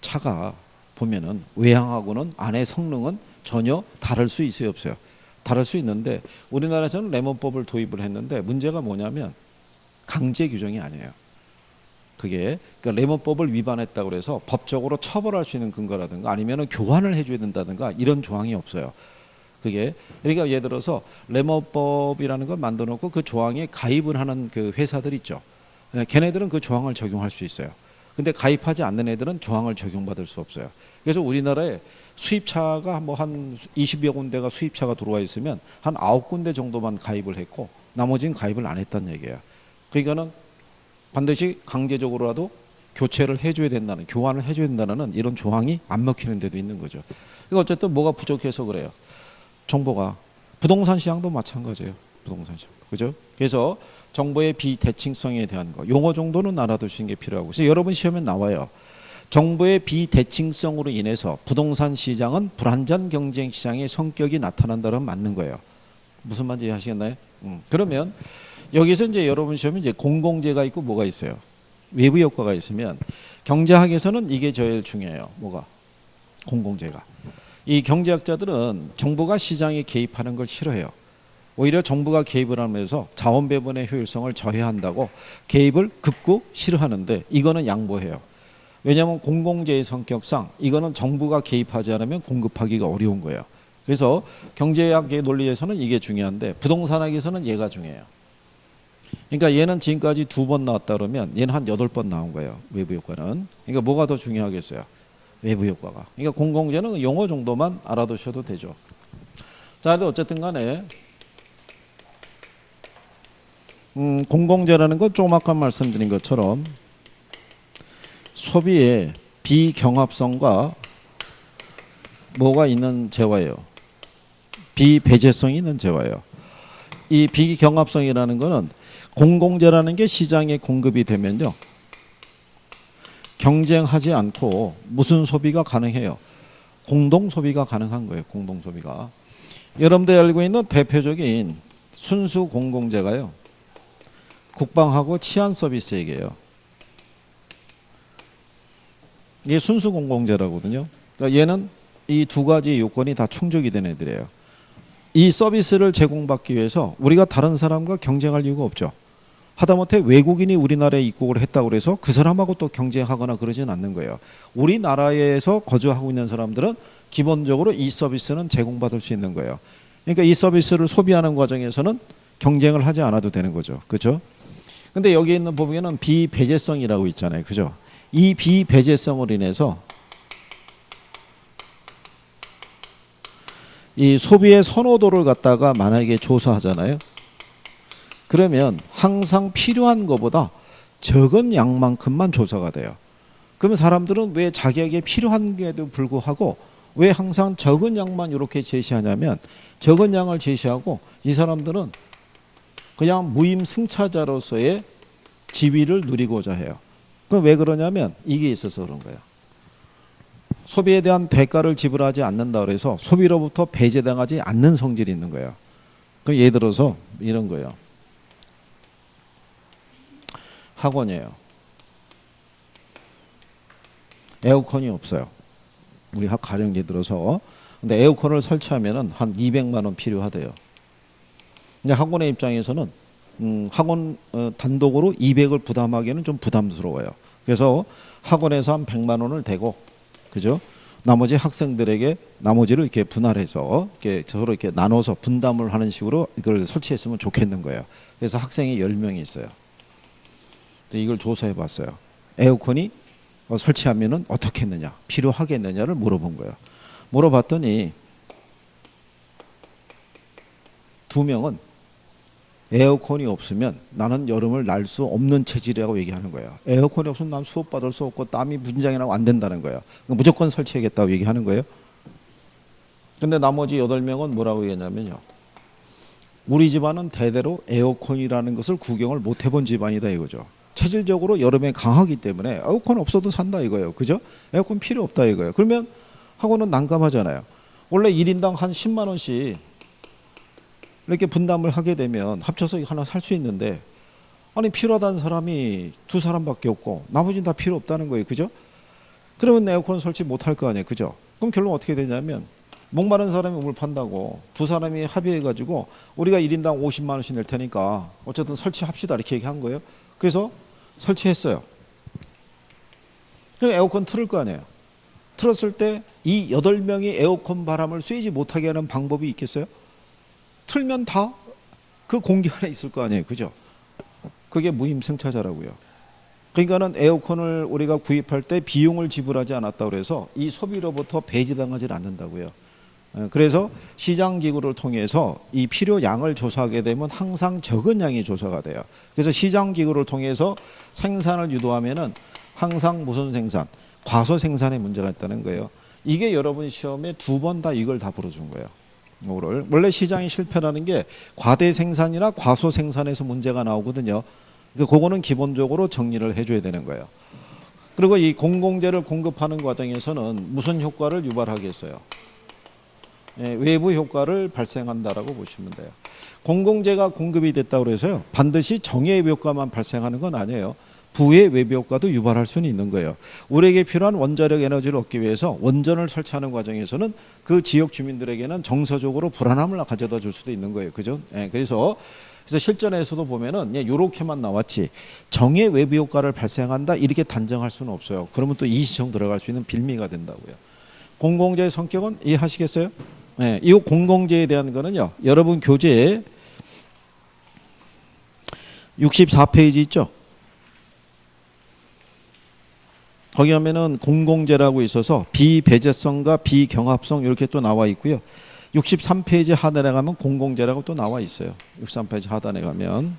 차가 보면은 외향하고는 안의 성능은 전혀 다를 수 있어요, 없어요? 다를 수 있는데 우리나라에서는 레몬법을 도입을 했는데 문제가 뭐냐면 강제 규정이 아니에요. 그게 그러니까 레몬법을 위반했다고 해서 법적으로 처벌할 수 있는 근거라든가 아니면은 교환을 해줘야 된다든가 이런 조항이 없어요. 그게 그러니까 예를 들어서 레몬법이라는 걸 만들어 놓고 그 조항에 가입을 하는 그 회사들 있죠. 걔네들은 그 조항을 적용할 수 있어요. 근데 가입하지 않는 애들은 조항을 적용받을 수 없어요. 그래서 우리나라에 수입차가 뭐 한 20여 군데가 수입차가 들어와 있으면 한 9군데 정도만 가입을 했고 나머지는 가입을 안 했다는 얘기예요. 그러니까는 반드시 강제적으로라도 교체를 해줘야 된다는, 교환을 해줘야 된다는 이런 조항이 안 먹히는 데도 있는 거죠. 그러니까 어쨌든 뭐가 부족해서 그래요. 정보가. 부동산 시장도 마찬가지예요. 부동산 시장. 그죠? 그래서 정보의 비대칭성에 대한 거. 용어 정도는 알아두시는 게 필요하고. 그래서 여러분 시험에 나와요. 정보의 비대칭성으로 인해서 부동산 시장은 불안전 경쟁 시장의 성격이 나타난다는 맞는 거예요. 무슨 말인지 이해하시겠나요? 그러면 여기서 이제 여러분 시험에 이제 공공재가 있고 뭐가 있어요? 외부 효과가 있으면 경제학에서는 이게 제일 중요해요. 뭐가? 공공재가. 이 경제학자들은 정부가 시장에 개입하는 걸 싫어해요. 오히려 정부가 개입을 하면서 자원 배분의 효율성을 저해한다고 개입을 극구 싫어하는데 이거는 양보해요. 왜냐하면 공공재의 성격상 이거는 정부가 개입하지 않으면 공급하기가 어려운 거예요. 그래서 경제학의 논리에서는 이게 중요한데 부동산학에서는 얘가 중요해요. 그러니까 얘는 지금까지 2번 나왔다 그러면 얘는 한 8번 나온 거예요. 외부 효과는. 그러니까 뭐가 더 중요하겠어요? 외부 효과가. 그러니까 공공재는 용어 정도만 알아두셔도 되죠. 자, 근데 어쨌든 간에 공공재라는 건 조금 아까 말씀드린 것처럼 소비의 비경합성과 뭐가 있는 재화예요. 비배제성이 있는 재화예요. 이 비경합성이라는 거는 공공재라는 게 시장에 공급이 되면요. 경쟁하지 않고 무슨 소비가 가능해요? 공동 소비가 가능한 거예요. 공동 소비가. 여러분들이 알고 있는 대표적인 순수 공공재가요. 국방하고 치안 서비스 얘기예요. 이게 순수 공공재라거든요. 그러니까 얘는 이 2가지 요건이 다 충족이 된 애들이에요. 이 서비스를 제공받기 위해서 우리가 다른 사람과 경쟁할 이유가 없죠. 하다못해 외국인이 우리나라에 입국을 했다고 해서 그 사람하고 또 경쟁하거나 그러지는 않는 거예요. 우리나라에서 거주하고 있는 사람들은 기본적으로 이 서비스는 제공받을 수 있는 거예요. 그러니까 이 서비스를 소비하는 과정에서는 경쟁을 하지 않아도 되는 거죠. 그렇죠? 근데 여기 있는 부분에는 비배제성이라고 있잖아요. 그죠? 이 비배제성으로 인해서 이 소비의 선호도를 갖다가 만약에 조사하잖아요. 그러면 항상 필요한 것보다 적은 양만큼만 조사가 돼요. 그러면 사람들은 왜 자기에게 필요한게도 불구하고 왜 항상 적은 양만 이렇게 제시하냐면 적은 양을 제시하고 이 사람들은 그냥 무임승차자로서의 지위를 누리고자 해요. 그럼 왜 그러냐면 이게 있어서 그런 거예요. 소비에 대한 대가를 지불하지 않는다 그래서 소비로부터 배제당하지 않는 성질이 있는 거예요. 그럼 예를 들어서 이런 거예요. 학원이에요. 에어컨이 없어요. 우리 가령 예를 들어서 근데 에어컨을 설치하면은 한 200만 원 필요하대요. 근데 학원의 입장에서는 학원 단독으로 200을 부담하기에는 좀 부담스러워요. 그래서 학원에서 한 100만 원을 대고 그죠? 나머지 학생들에게 나머지를 이렇게 분할해서 이렇게 서로 이렇게 나눠서 분담을 하는 식으로 이걸 설치했으면 좋겠는 거예요. 그래서 학생이 10명이 있어요. 이걸 조사해 봤어요. 에어컨이 설치하면은 어떻게 했느냐, 필요하겠느냐를 물어본 거예요. 물어봤더니 2명은 에어컨이 없으면 나는 여름을 날 수 없는 체질이라고 얘기하는 거예요. 에어컨이 없으면 난 수업 받을 수 없고 땀이 분장이 나고 안 된다는 거예요. 무조건 설치해야겠다고 얘기하는 거예요. 근데 나머지 8명은 뭐라고 얘기했냐면요. 우리 집안은 대대로 에어컨이라는 것을 구경을 못 해본 집안이다 이거죠. 체질적으로 여름에 강하기 때문에 에어컨 없어도 산다 이거예요. 그죠? 에어컨 필요 없다 이거예요. 그러면 학원은 난감하잖아요. 원래 1인당 한 10만 원씩 이렇게 분담을 하게 되면 합쳐서 하나 살 수 있는데 아니 필요하다는 사람이 2사람밖에 없고 나머지는 다 필요 없다는 거예요. 그죠? 그러면 에어컨 설치 못할 거 아니에요. 그죠? 그럼 결론 어떻게 되냐면 목마른 사람이 우물 판다고 2사람이 합의해가지고 우리가 1인당 50만 원씩 낼 테니까 어쨌든 설치합시다 이렇게 얘기한 거예요. 그래서 설치했어요. 그럼 에어컨 틀을 거 아니에요. 틀었을 때 이 8명이 에어컨 바람을 쐬지 못하게 하는 방법이 있겠어요? 틀면 다 그 공기 안에 있을 거 아니에요. 그죠? 그게 무임승차자라고요. 그러니까는 에어컨을 우리가 구입할 때 비용을 지불하지 않았다고 해서 이 소비로부터 배제당하지 않는다고요. 그래서 시장기구를 통해서 이 필요량을 조사하게 되면 항상 적은 양이 조사가 돼요. 그래서 시장기구를 통해서 생산을 유도하면은 항상 무슨 생산? 과소 생산에 문제가 있다는 거예요. 이게 여러분 시험에 2번 다 이걸 다 풀어준 거예요. 요거를 원래 시장이 실패라는 게 과대 생산이나 과소 생산에서 문제가 나오거든요. 그거는 기본적으로 정리를 해줘야 되는 거예요. 그리고 이 공공재를 공급하는 과정에서는 무슨 효과를 유발하겠어요? 예, 외부 효과를 발생한다라고 보시면 돼요. 공공재가 공급이 됐다고 해서요 반드시 정의 외부 효과만 발생하는 건 아니에요. 부의 외부 효과도 유발할 수는 있는 거예요. 우리에게 필요한 원자력 에너지를 얻기 위해서 원전을 설치하는 과정에서는 그 지역 주민들에게는 정서적으로 불안함을 가져다 줄 수도 있는 거예요. 그죠? 예, 그래서 실전에서도 보면은 이렇게만 나왔지 정의 외부 효과를 발생한다 이렇게 단정할 수는 없어요. 그러면 또 이시청 들어갈 수 있는 빌미가 된다고요. 공공재의 성격은 이해하시겠어요? 네, 이 공공재에 대한 거는요. 여러분 교재에 64페이지 있죠? 거기 하면은 공공재라고 있어서 비배제성과 비경합성 이렇게 또 나와 있고요. 63페이지 하단에 가면 공공재라고 또 나와 있어요. 63페이지 하단에 가면.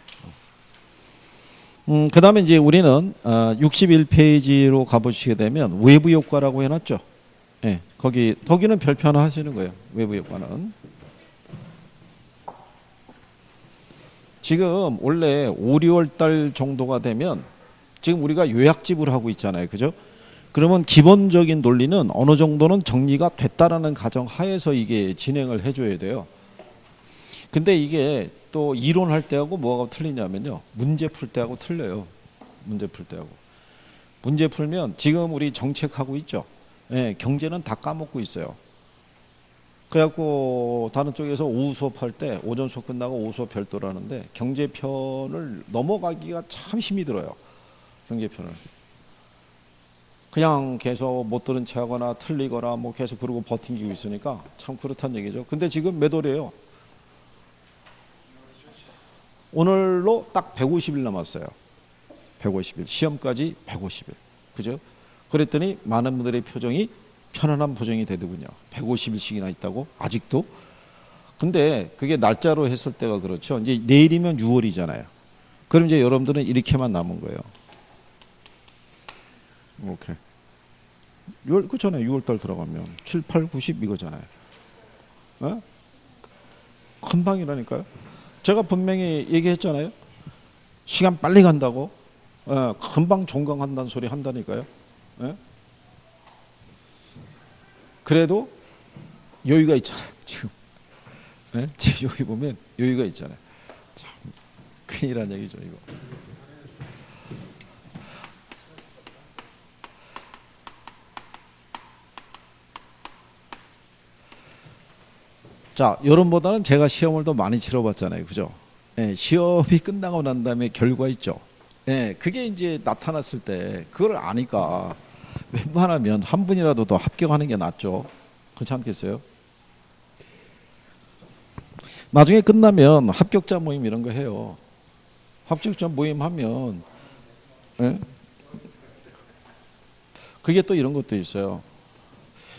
그 다음에 이제 우리는 61페이지로 가보시게 되면 외부 효과라고 해놨죠. 예, 거기는 별표 하나 하시는 거예요. 외부 효과는. 지금 원래 5, 6월 달 정도가 되면 지금 우리가 요약집을 하고 있잖아요. 그죠? 그러면 기본적인 논리는 어느 정도는 정리가 됐다라는 가정 하에서 이게 진행을 해줘야 돼요. 근데 이게 또 이론할 때하고 뭐가 틀리냐면요. 문제 풀 때하고 틀려요. 문제 풀 때하고. 문제 풀면 지금 우리 정책하고 있죠. 예, 경제는 다 까먹고 있어요. 그래갖고 다른 쪽에서 오후 수업할 때 오전 수업 끝나고 오후 수업 별도로 하는데 경제편을 넘어가기가 참 힘이 들어요. 경제편을. 그냥 계속 못 들은 채 하거나 틀리거나 뭐 계속 그러고 버팅기고 있으니까 참 그렇다는 얘기죠. 근데 지금 몇 월이에요? 오늘로 딱 150일 남았어요. 150일. 시험까지 150일. 그죠? 그랬더니 많은 분들의 표정이 편안한 표정이 되더군요. 150일씩이나 있다고? 아직도? 근데 그게 날짜로 했을 때가 그렇죠. 이제 내일이면 6월이잖아요. 그럼 이제 여러분들은 이렇게만 남은 거예요. 이렇게. 6월, 그렇잖아요. 6월달 들어가면. 7, 8, 90 이거잖아요. 어? 금방이라니까요. 제가 분명히 얘기했잖아요. 시간 빨리 간다고. 금방 종강한다는 소리 한다니까요. 그래도 여유가 있잖아요. 지금. 지금 여기 보면 여유가 있잖아요. 참 큰일한 얘기죠 이거. 자, 여름보다는 제가 시험을 더 많이 치러봤잖아요. 그죠? 시험이 끝나고 난 다음에 결과 있죠. 그게 이제 나타났을 때 그걸 아니까 웬만하면 한 분이라도 더 합격하는 게 낫죠. 그렇지 않겠어요? 나중에 끝나면 합격자 모임 이런 거 해요. 합격자 모임 하면 그게 또 이런 것도 있어요.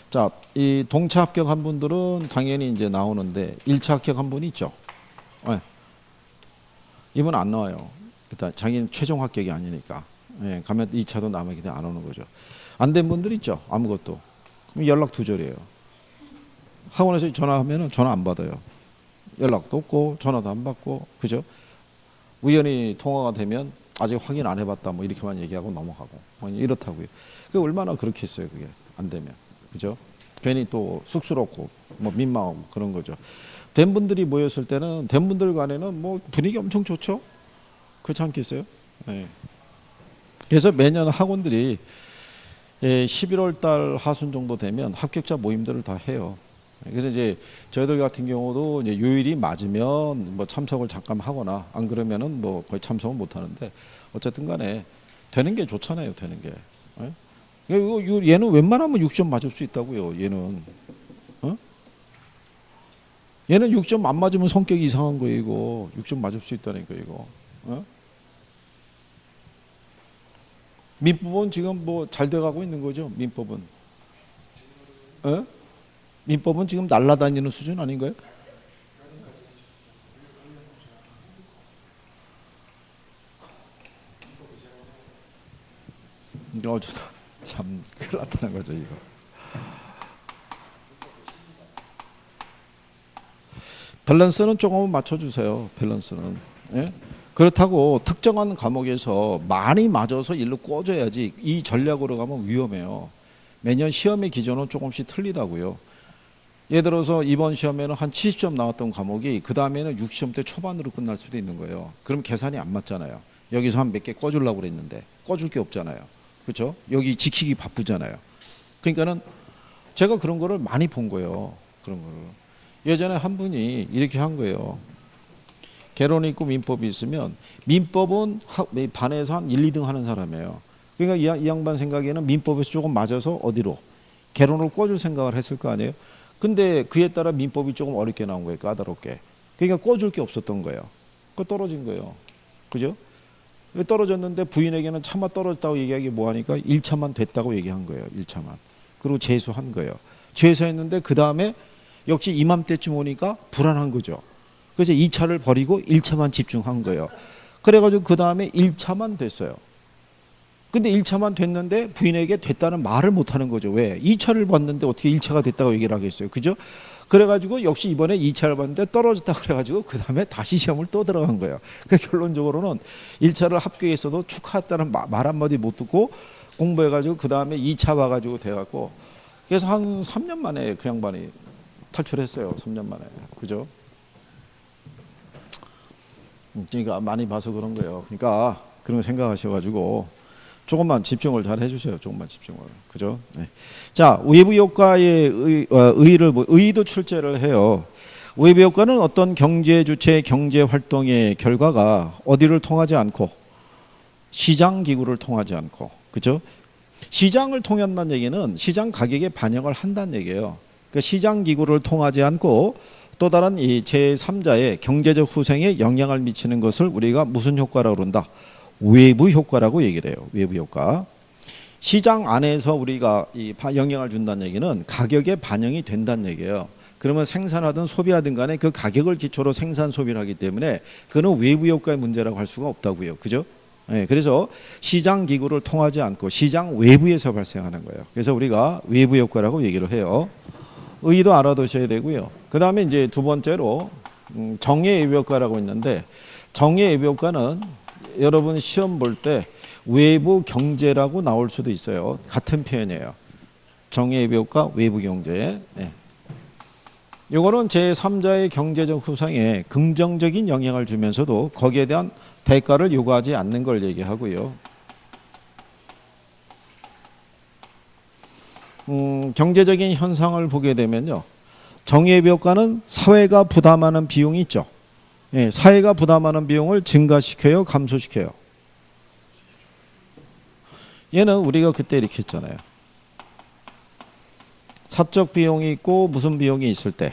자, 이 동차 합격한 분들은 당연히 이제 나오는데 1차 합격한 분이 있죠. 이분 안 나와요. 일단 자기는 최종 합격이 아니니까. 가면 2차도 남았기 때문에 안 오는 거죠. 안 된 분들 있죠. 아무것도. 그럼 연락 두절이에요. 학원에서 전화하면 전화 안 받아요. 연락도 없고 전화도 안 받고. 그죠? 우연히 통화가 되면 아직 확인 안 해봤다 뭐 이렇게만 얘기하고 넘어가고 이렇다고요. 그게 얼마나 그렇게 했어요. 그게 안 되면. 그죠? 괜히 또 쑥스럽고 뭐 민망하고 그런 거죠. 된 분들이 모였을 때는 된 분들 간에는 뭐 분위기 엄청 좋죠. 그렇지 않겠어요? 그래서 매년 학원들이 11월 달 하순 정도 되면 합격자 모임들을 다 해요. 그래서 이제 저희들 같은 경우도 이제 요일이 맞으면 뭐 참석을 잠깐 하거나 안 그러면은 뭐 거의 참석을 못 하는데 어쨌든 간에 되는 게 좋잖아요. 되는 게. 얘는 웬만하면 6점 맞을 수 있다고요. 얘는. 얘는 6점 안 맞으면 성격이 이상한 거예요. 이거. 6점 맞을 수 있다니까 이거. 민법은 지금 뭐 잘 돼가고 있는 거죠. 민법은. 민법은 지금 날아다니는 수준 아닌가요? 어쩌다 참 큰일 났다는 거죠 이거. 밸런스는 조금 맞춰주세요. 밸런스는. 예? 그렇다고 특정한 과목에서 많이 맞아서 일로 꽂아야지 이 전략으로 가면 위험해요. 매년 시험의 기준은 조금씩 틀리다고요. 예를 들어서 이번 시험에는 한 70점 나왔던 과목이 그 다음에는 60점대 초반으로 끝날 수도 있는 거예요. 그럼 계산이 안 맞잖아요. 여기서 한 몇 개 꺼주려고 그랬는데 꺼줄 게 없잖아요. 그렇죠? 여기 지키기 바쁘잖아요. 그러니까는 제가 그런 거를 많이 본 거예요. 그런 거를. 예전에 한 분이 이렇게 한 거예요. 개론이 있고 민법이 있으면 민법은 반에서 한 1, 2등 하는 사람이에요. 그러니까 이 양반 생각에는 민법에서 조금 맞아서 어디로? 개론을 꿔줄 생각을 했을 거 아니에요. 근데 그에 따라 민법이 조금 어렵게 나온 거예요. 까다롭게. 그러니까 꿔줄 게 없었던 거예요. 그 떨어진 거예요. 그죠? 떨어졌는데 부인에게는 차마 떨어졌다고 얘기하기 뭐하니까 1차만 됐다고 얘기한 거예요. 1차만. 그리고 재수한 거예요. 재수했는데 그 다음에 역시 이맘때쯤 오니까 불안한 거죠. 그래서 2차를 버리고 1차만 집중한 거예요. 그래가지고 그 다음에 1차만 됐어요. 근데 1차만 됐는데 부인에게 됐다는 말을 못하는 거죠. 왜? 2차를 봤는데 어떻게 1차가 됐다고 얘기를 하겠어요. 그죠? 그래가지고 역시 이번에 2차를 봤는데 떨어졌다 그래가지고 그 다음에 다시 시험을 또 들어간 거예요. 그러니까 결론적으로는 1차를 합격했어도 축하했다는 말 한마디 못 듣고 공부해가지고 그 다음에 2차 봐가지고 돼갖고 그래서 한 3년 만에 그 양반이 탈출했어요. 3년 만에. 그죠? 그러니까 많이 봐서 그런 거예요. 그러니까 그런 거 생각하셔가지고 조금만 집중을 잘 해주세요. 조금만 집중을. 그죠? 네. 자, 외부 효과의 의의도 출제를 해요. 외부 효과는 어떤 경제 주체 경제 활동의 결과가 어디를 통하지 않고 시장 기구를 통하지 않고, 그죠? 시장을 통한다는 얘기는 시장 가격에 반영을 한다는 얘기예요. 그러니까 시장 기구를 통하지 않고 또 다른 이 제3자의 경제적 후생에 영향을 미치는 것을 우리가 무슨 효과라고 그런다? 외부 효과라고 얘기를 해요. 외부 효과. 시장 안에서 우리가 이 영향을 준다는 얘기는 가격에 반영이 된다는 얘기예요. 그러면 생산하든 소비하든 간에 그 가격을 기초로 생산 소비를 하기 때문에 그는 외부 효과의 문제라고 할 수가 없다고요. 그죠? 네, 그래서 시장 기구를 통하지 않고 시장 외부에서 발생하는 거예요. 그래서 우리가 외부 효과라고 얘기를 해요. 의의도 알아두셔야 되고요. 그 다음에 이제 두 번째로 정의 외부 효과라고 있는데 정의 외부 효과는 여러분 시험 볼 때 외부 경제라고 나올 수도 있어요. 같은 표현이에요. 정의 외부 효과, 외부 경제. 네. 이거는 제3자의 경제적 후상에 긍정적인 영향을 주면서도 거기에 대한 대가를 요구하지 않는 걸 얘기하고요. 경제적인 현상을 보게 되면요. 정의 효과는 사회가 부담하는 비용이 있죠. 예, 사회가 부담하는 비용을 증가시켜요, 감소시켜요. 얘는 우리가 그때 이렇게 했잖아요. 사적 비용이 있고 무슨 비용이 있을 때,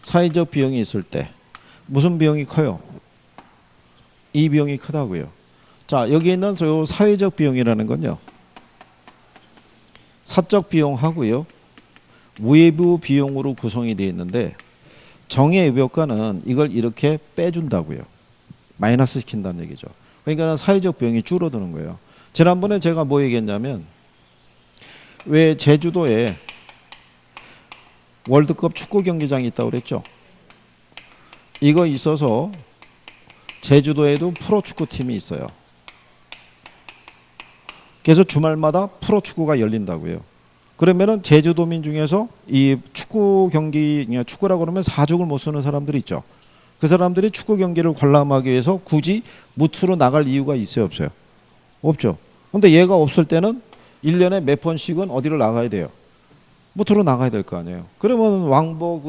사회적 비용이 있을 때 무슨 비용이 커요? 이 비용이 크다고요. 자, 여기 있는 사회적 비용이라는 건요. 사적 비용하고요. 외부 비용으로 구성이 되어 있는데 정의 외부 효과는 이걸 이렇게 빼준다고요. 마이너스 시킨다는 얘기죠. 그러니까 사회적 비용이 줄어드는 거예요. 지난번에 제가 뭐 얘기했냐면 왜 제주도에 월드컵 축구 경기장이 있다고 그랬죠. 이거 있어서 제주도에도 프로축구팀이 있어요. 그래서 주말마다 프로축구가 열린다고요. 그러면은 제주도민 중에서 이 축구 경기, 축구라고 그러면 사죽을 못 쓰는 사람들이 있죠. 그 사람들이 축구 경기를 관람하기 위해서 굳이 무트로 나갈 이유가 있어요, 없어요? 없죠. 근데 얘가 없을 때는 1년에 몇 번씩은 어디로 나가야 돼요? 무트로 나가야 될 거 아니에요. 그러면 왕복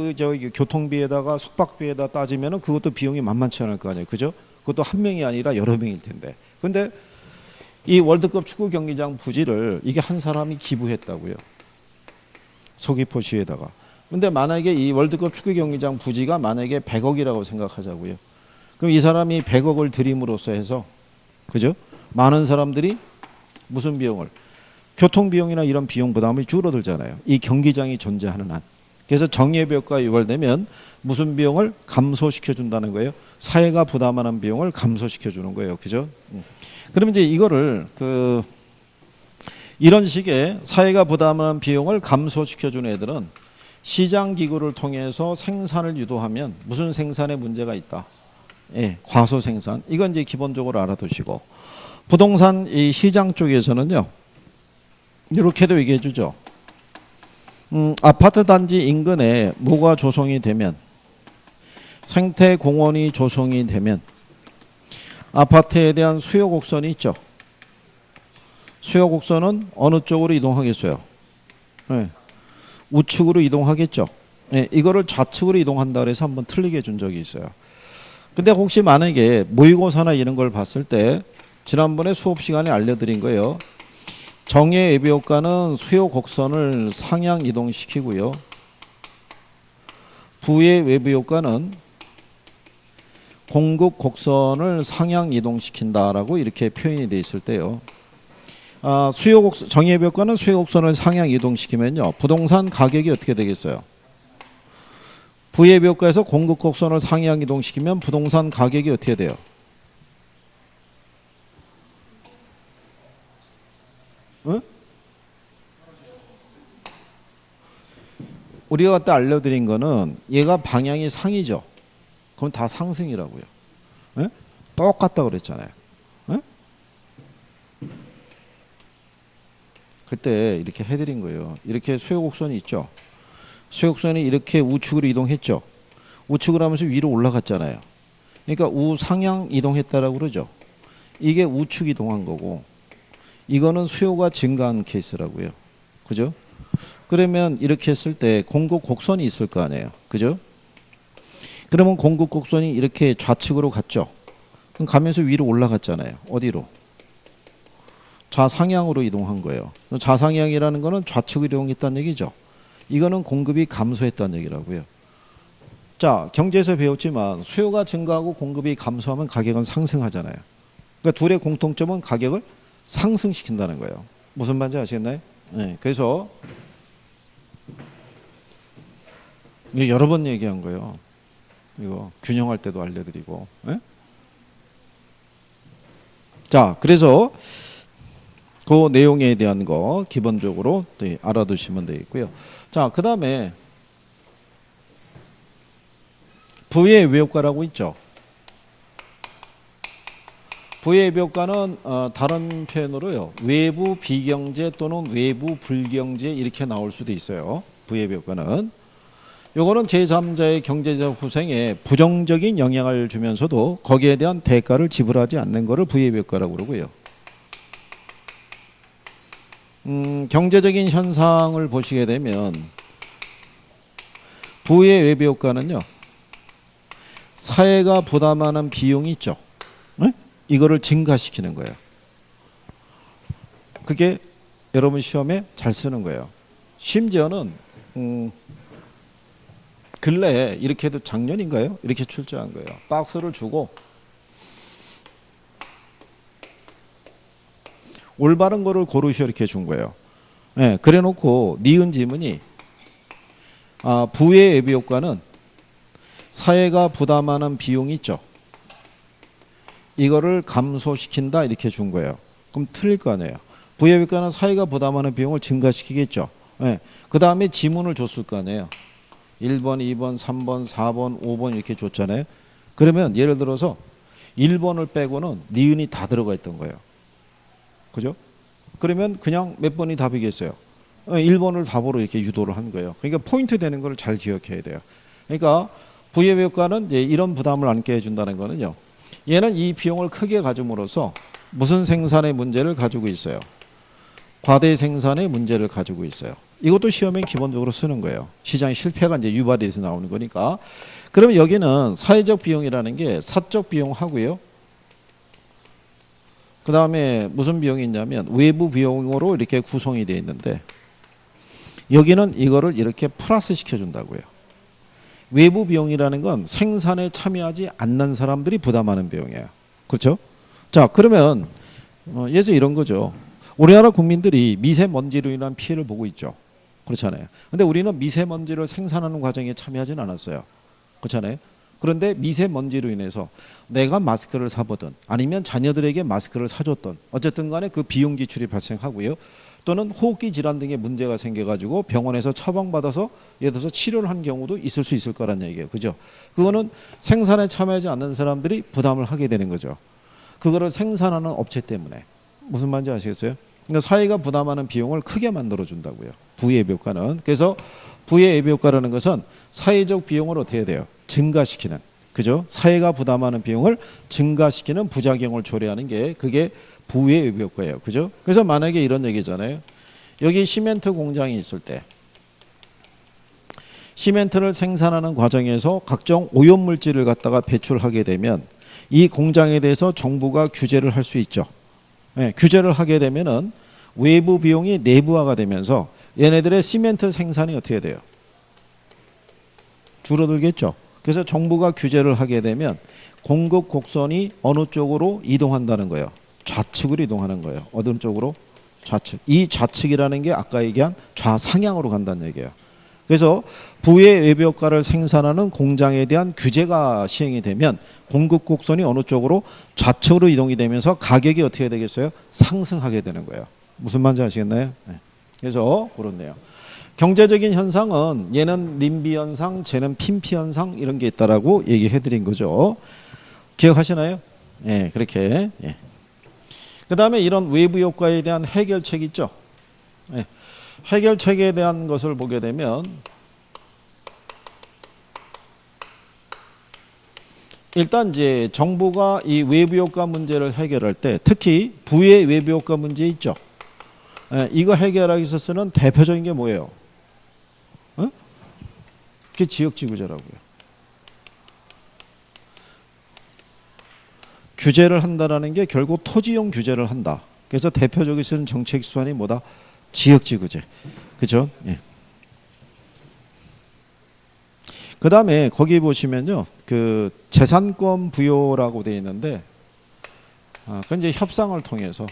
교통비에다가 숙박비에다 따지면은 그것도 비용이 만만치 않을 거 아니에요. 그죠? 그것도 한 명이 아니라 여러 명일 텐데. 근데 이 월드컵 축구 경기장 부지를 이게 한 사람이 기부했다고요. 서귀포시에다가. 근데 만약에 이 월드컵 축구 경기장 부지가 만약에 100억이라고 생각하자고요. 그럼 이 사람이 100억을 들임으로써 해서, 그죠? 많은 사람들이 무슨 비용을? 교통비용이나 이런 비용 부담이 줄어들잖아요. 이 경기장이 존재하는 한. 그래서 정예비효과가 유발되면 무슨 비용을 감소시켜준다는 거예요. 사회가 부담하는 비용을 감소시켜주는 거예요. 그죠? 그럼 이제 이거를 이런 식의 사회가 부담하는 비용을 감소시켜주는 애들은 시장 기구를 통해서 생산을 유도하면 무슨 생산에 문제가 있다. 예, 과소 생산. 이건 이제 기본적으로 알아두시고 부동산 이 시장 쪽에서는요. 이렇게도 얘기해 주죠. 아파트 단지 인근에 뭐가 조성이 되면 생태 공원이 조성이 되면 아파트에 대한 수요 곡선이 있죠. 수요 곡선은 어느 쪽으로 이동하겠어요? 네. 우측으로 이동하겠죠. 네. 이거를 좌측으로 이동한다 그래서 한번 틀리게 준 적이 있어요. 근데 혹시 만약에 모의고사나 이런 걸 봤을 때 지난번에 수업 시간에 알려드린 거예요. 정의 예비 효과는 수요 곡선을 상향 이동시키고요. 부의 외부 효과는 공급 곡선을 상향 이동시킨다라고 이렇게 표현이 되어 있을 때요. 수요 곡선, 정의 예비 효과는 수요 곡선을 상향 이동시키면요. 부동산 가격이 어떻게 되겠어요? 부의 예비 효과에서 공급 곡선을 상향 이동시키면 부동산 가격이 어떻게 돼요? 응? 우리가 그때 알려드린 거는 얘가 방향이 상이죠. 그럼 다 상승이라고요. 에? 똑같다 그랬잖아요. 에? 그때 이렇게 해드린 거예요. 이렇게 수요곡선이 있죠. 수요곡선이 이렇게 우측으로 이동했죠. 우측으로 하면서 위로 올라갔잖아요. 그러니까 우상향 이동했다라고 그러죠. 이게 우측 이동한 거고 이거는 수요가 증가한 케이스라고요. 그죠? 그러면 이렇게 했을 때 공급 곡선이 있을 거 아니에요. 그죠? 그러면 공급 곡선이 이렇게 좌측으로 갔죠. 그럼 가면서 위로 올라갔잖아요. 어디로? 좌상향으로 이동한 거예요. 좌상향이라는 거는 좌측으로 이동했다는 얘기죠. 이거는 공급이 감소했다는 얘기라고요. 자, 경제에서 배웠지만 수요가 증가하고 공급이 감소하면 가격은 상승하잖아요. 그러니까 둘의 공통점은 가격을 상승시킨다는 거예요. 무슨 말인지 아시겠나요? 네, 그래서 이게 여러 번 얘기한 거예요. 이거 균형할 때도 알려드리고. 네? 자, 그래서 그 내용에 대한 거 기본적으로 알아두시면 되겠고요. 자, 그 다음에 부의 외효과라고 있죠. 부의 외효과는 다른 표현으로요. 외부 비경제 또는 외부 불경제 이렇게 나올 수도 있어요. 부의 외효과는. 요거는 제3자의 경제적 후생에 부정적인 영향을 주면서도 거기에 대한 대가를 지불하지 않는 것을 부의 외효과라고 그러고요. 경제적인 현상을 보시게 되면 부의 외부 효과는요. 사회가 부담하는 비용이 있죠. 네? 이거를 증가시키는 거예요. 그게 여러분 시험에 잘 쓰는 거예요. 심지어는 근래에 이렇게 해도 작년인가요? 이렇게 출제한 거예요. 박스를 주고 올바른 거를 고르시오 이렇게 준 거예요. 네, 그래 놓고 니은 지문이 부의 예비 효과는 사회가 부담하는 비용이 있죠. 이거를 감소시킨다 이렇게 준 거예요. 그럼 틀릴 거 아니에요. 부의 예비 효과는 사회가 부담하는 비용을 증가시키겠죠. 네, 그 다음에 지문을 줬을 거 아니에요. 1번, 2번, 3번, 4번, 5번 이렇게 줬잖아요. 그러면 예를 들어서 1번을 빼고는 니은이 다 들어가 있던 거예요. 그죠? 그러면 그냥 몇 번이 답이겠어요? 1번을 답으로 이렇게 유도를 한 거예요. 그러니까 포인트 되는 걸 잘 기억해야 돼요. 그러니까 부의 효과는 이제 이런 부담을 안게 해준다는 거는요. 얘는 이 비용을 크게 가짐으로써 무슨 생산의 문제를 가지고 있어요? 과대 생산의 문제를 가지고 있어요. 이것도 시험에 기본적으로 쓰는 거예요. 시장 실패가 이제 유발돼서 나오는 거니까. 그러면 여기는 사회적 비용이라는 게 사적 비용하고요. 그 다음에 무슨 비용이 있냐면 외부 비용으로 이렇게 구성이 되어 있는데 여기는 이거를 이렇게 플러스 시켜준다고요. 외부 비용이라는 건 생산에 참여하지 않는 사람들이 부담하는 비용이에요. 그렇죠? 자, 그러면 예서 이런 거죠. 우리나라 국민들이 미세먼지로 인한 피해를 보고 있죠. 그렇잖아요. 근데 우리는 미세먼지를 생산하는 과정에 참여하지는 않았어요. 그렇잖아요. 그런데 미세먼지로 인해서 내가 마스크를 사보든 아니면 자녀들에게 마스크를 사줬던 어쨌든 간에 그 비용 지출이 발생하고요. 또는 호흡기 질환 등의 문제가 생겨가지고 병원에서 처방받아서 예를 들어서 치료를 한 경우도 있을 수 있을 거란 얘기예요. 그죠? 그거는 생산에 참여하지 않는 사람들이 부담을 하게 되는 거죠. 그거를 생산하는 업체 때문에. 무슨 말인지 아시겠어요? 그러니까 사회가 부담하는 비용을 크게 만들어 준다고요. 부예비효과는. 그래서 부예비효과라는 것은 사회적 비용을 어떻게 해야 돼요? 증가시키는. 그죠? 사회가 부담하는 비용을 증가시키는 부작용을 초래하는 게 그게 부예비효과예요. 그죠? 그래서 만약에 이런 얘기잖아요. 여기 시멘트 공장이 있을 때 시멘트를 생산하는 과정에서 각종 오염물질을 갖다가 배출하게 되면 이 공장에 대해서 정부가 규제를 할 수 있죠. 네, 규제를 하게 되면은 외부 비용이 내부화가 되면서 얘네들의 시멘트 생산이 어떻게 돼요? 줄어들겠죠. 그래서 정부가 규제를 하게 되면 공급 곡선이 어느 쪽으로 이동한다는 거예요. 좌측으로 이동하는 거예요. 어느 쪽으로? 좌측. 이 좌측이라는 게 아까 얘기한 좌상향으로 간다는 얘기예요. 그래서 부의 외부효과를 생산하는 공장에 대한 규제가 시행이 되면 공급 곡선이 어느 쪽으로? 좌측으로 이동이 되면서 가격이 어떻게 되겠어요? 상승하게 되는 거예요. 무슨 말인지 아시겠나요? 네. 그래서 그렇네요. 경제적인 현상은 얘는 님비 현상, 쟤는 핀피 현상 이런 게 있다라고 얘기해 드린 거죠. 기억하시나요? 예, 그렇게. 예. 그다음에 이런 외부 효과에 대한 해결책 있죠. 예. 해결책에 대한 것을 보게 되면 일단 이제 정부가 이 외부 효과 문제를 해결할 때 특히 부의 외부 효과 문제 있죠. 예, 이거 해결하기 위해서 쓰는 대표적인 게 뭐예요? 어? 그게 지역지구제라고요. 규제를 한다라는 게 결국 토지용 규제를 한다. 그래서 대표적으로 쓰는 정책 수단이 뭐다? 지역지구제. 그죠? 예. 그 다음에 거기 보시면요. 그 재산권 부여라고 되어 있는데, 그건 이제 협상을 통해서,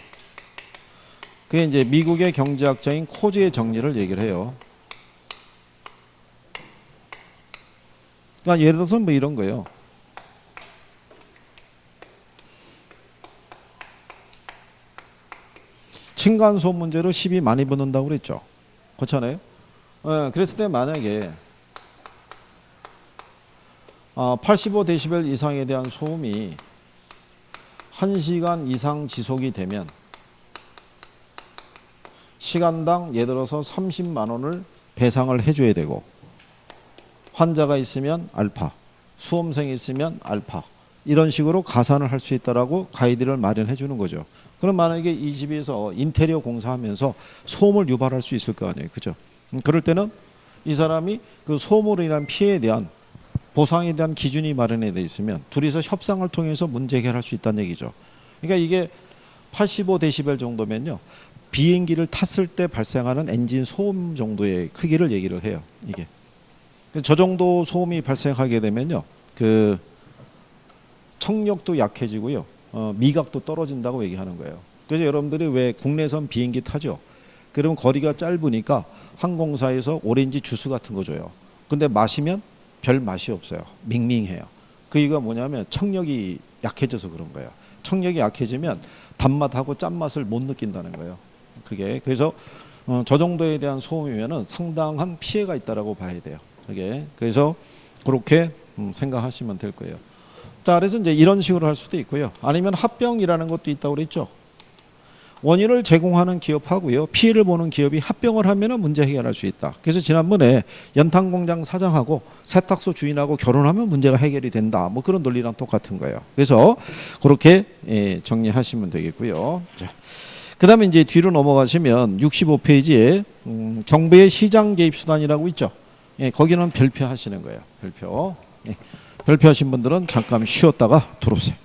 그게 이제 미국의 경제학자인 코즈의 정리를 얘기를 해요. 그러니까 예를 들어서 뭐 이런 거예요. 층간소음 문제로 시비 많이 붙는다고 그랬죠. 그렇잖아요. 네, 그랬을 때 만약에 85데시벨 이상에 대한 소음이 1시간 이상 지속이 되면 시간당 예를 들어서 30만 원을 배상을 해줘야 되고 환자가 있으면 알파, 수험생이 있으면 알파 이런 식으로 가산을 할 수 있다라고 가이드를 마련해 주는 거죠. 그럼 만약에 이 집에서 인테리어 공사하면서 소음을 유발할 수 있을 거 아니에요. 그죠? 그럴 때는 이 사람이 그 소음으로 인한 피해에 대한 보상에 대한 기준이 마련이 돼 있으면 둘이서 협상을 통해서 문제 해결할 수 있다는 얘기죠. 그러니까 이게 85데시벨 정도면요. 비행기를 탔을 때 발생하는 엔진 소음 정도의 크기를 얘기를 해요. 이게. 저 정도 소음이 발생하게 되면요. 그 청력도 약해지고요. 미각도 떨어진다고 얘기하는 거예요. 그래서 여러분들이 왜 국내선 비행기 타죠? 그러면 거리가 짧으니까 항공사에서 오렌지 주스 같은 거 줘요. 근데 마시면 별 맛이 없어요. 밍밍해요. 그 이유가 뭐냐면 청력이 약해져서 그런 거예요. 청력이 약해지면 단맛하고 짠맛을 못 느낀다는 거예요. 그게 그래서 저 정도에 대한 소음이면은 상당한 피해가 있다라고 봐야 돼요. 그게 그래서 그렇게 생각하시면 될 거예요. 자, 그래서 이제 이런 식으로 할 수도 있고요. 아니면 합병이라는 것도 있다고 그랬죠. 원인을 제공하는 기업하고요. 피해를 보는 기업이 합병을 하면 문제 해결할 수 있다. 그래서 지난번에 연탄공장 사장하고 세탁소 주인하고 결혼하면 문제가 해결이 된다. 뭐 그런 논리랑 똑같은 거예요. 그래서 그렇게 정리하시면 되겠고요. 자, 그 다음에 이제 뒤로 넘어가시면 65페이지에 정부의 시장 개입 수단이라고 있죠. 거기는 별표 하시는 거예요. 별표. 별표하신 분들은 잠깐 쉬었다가 들어오세요.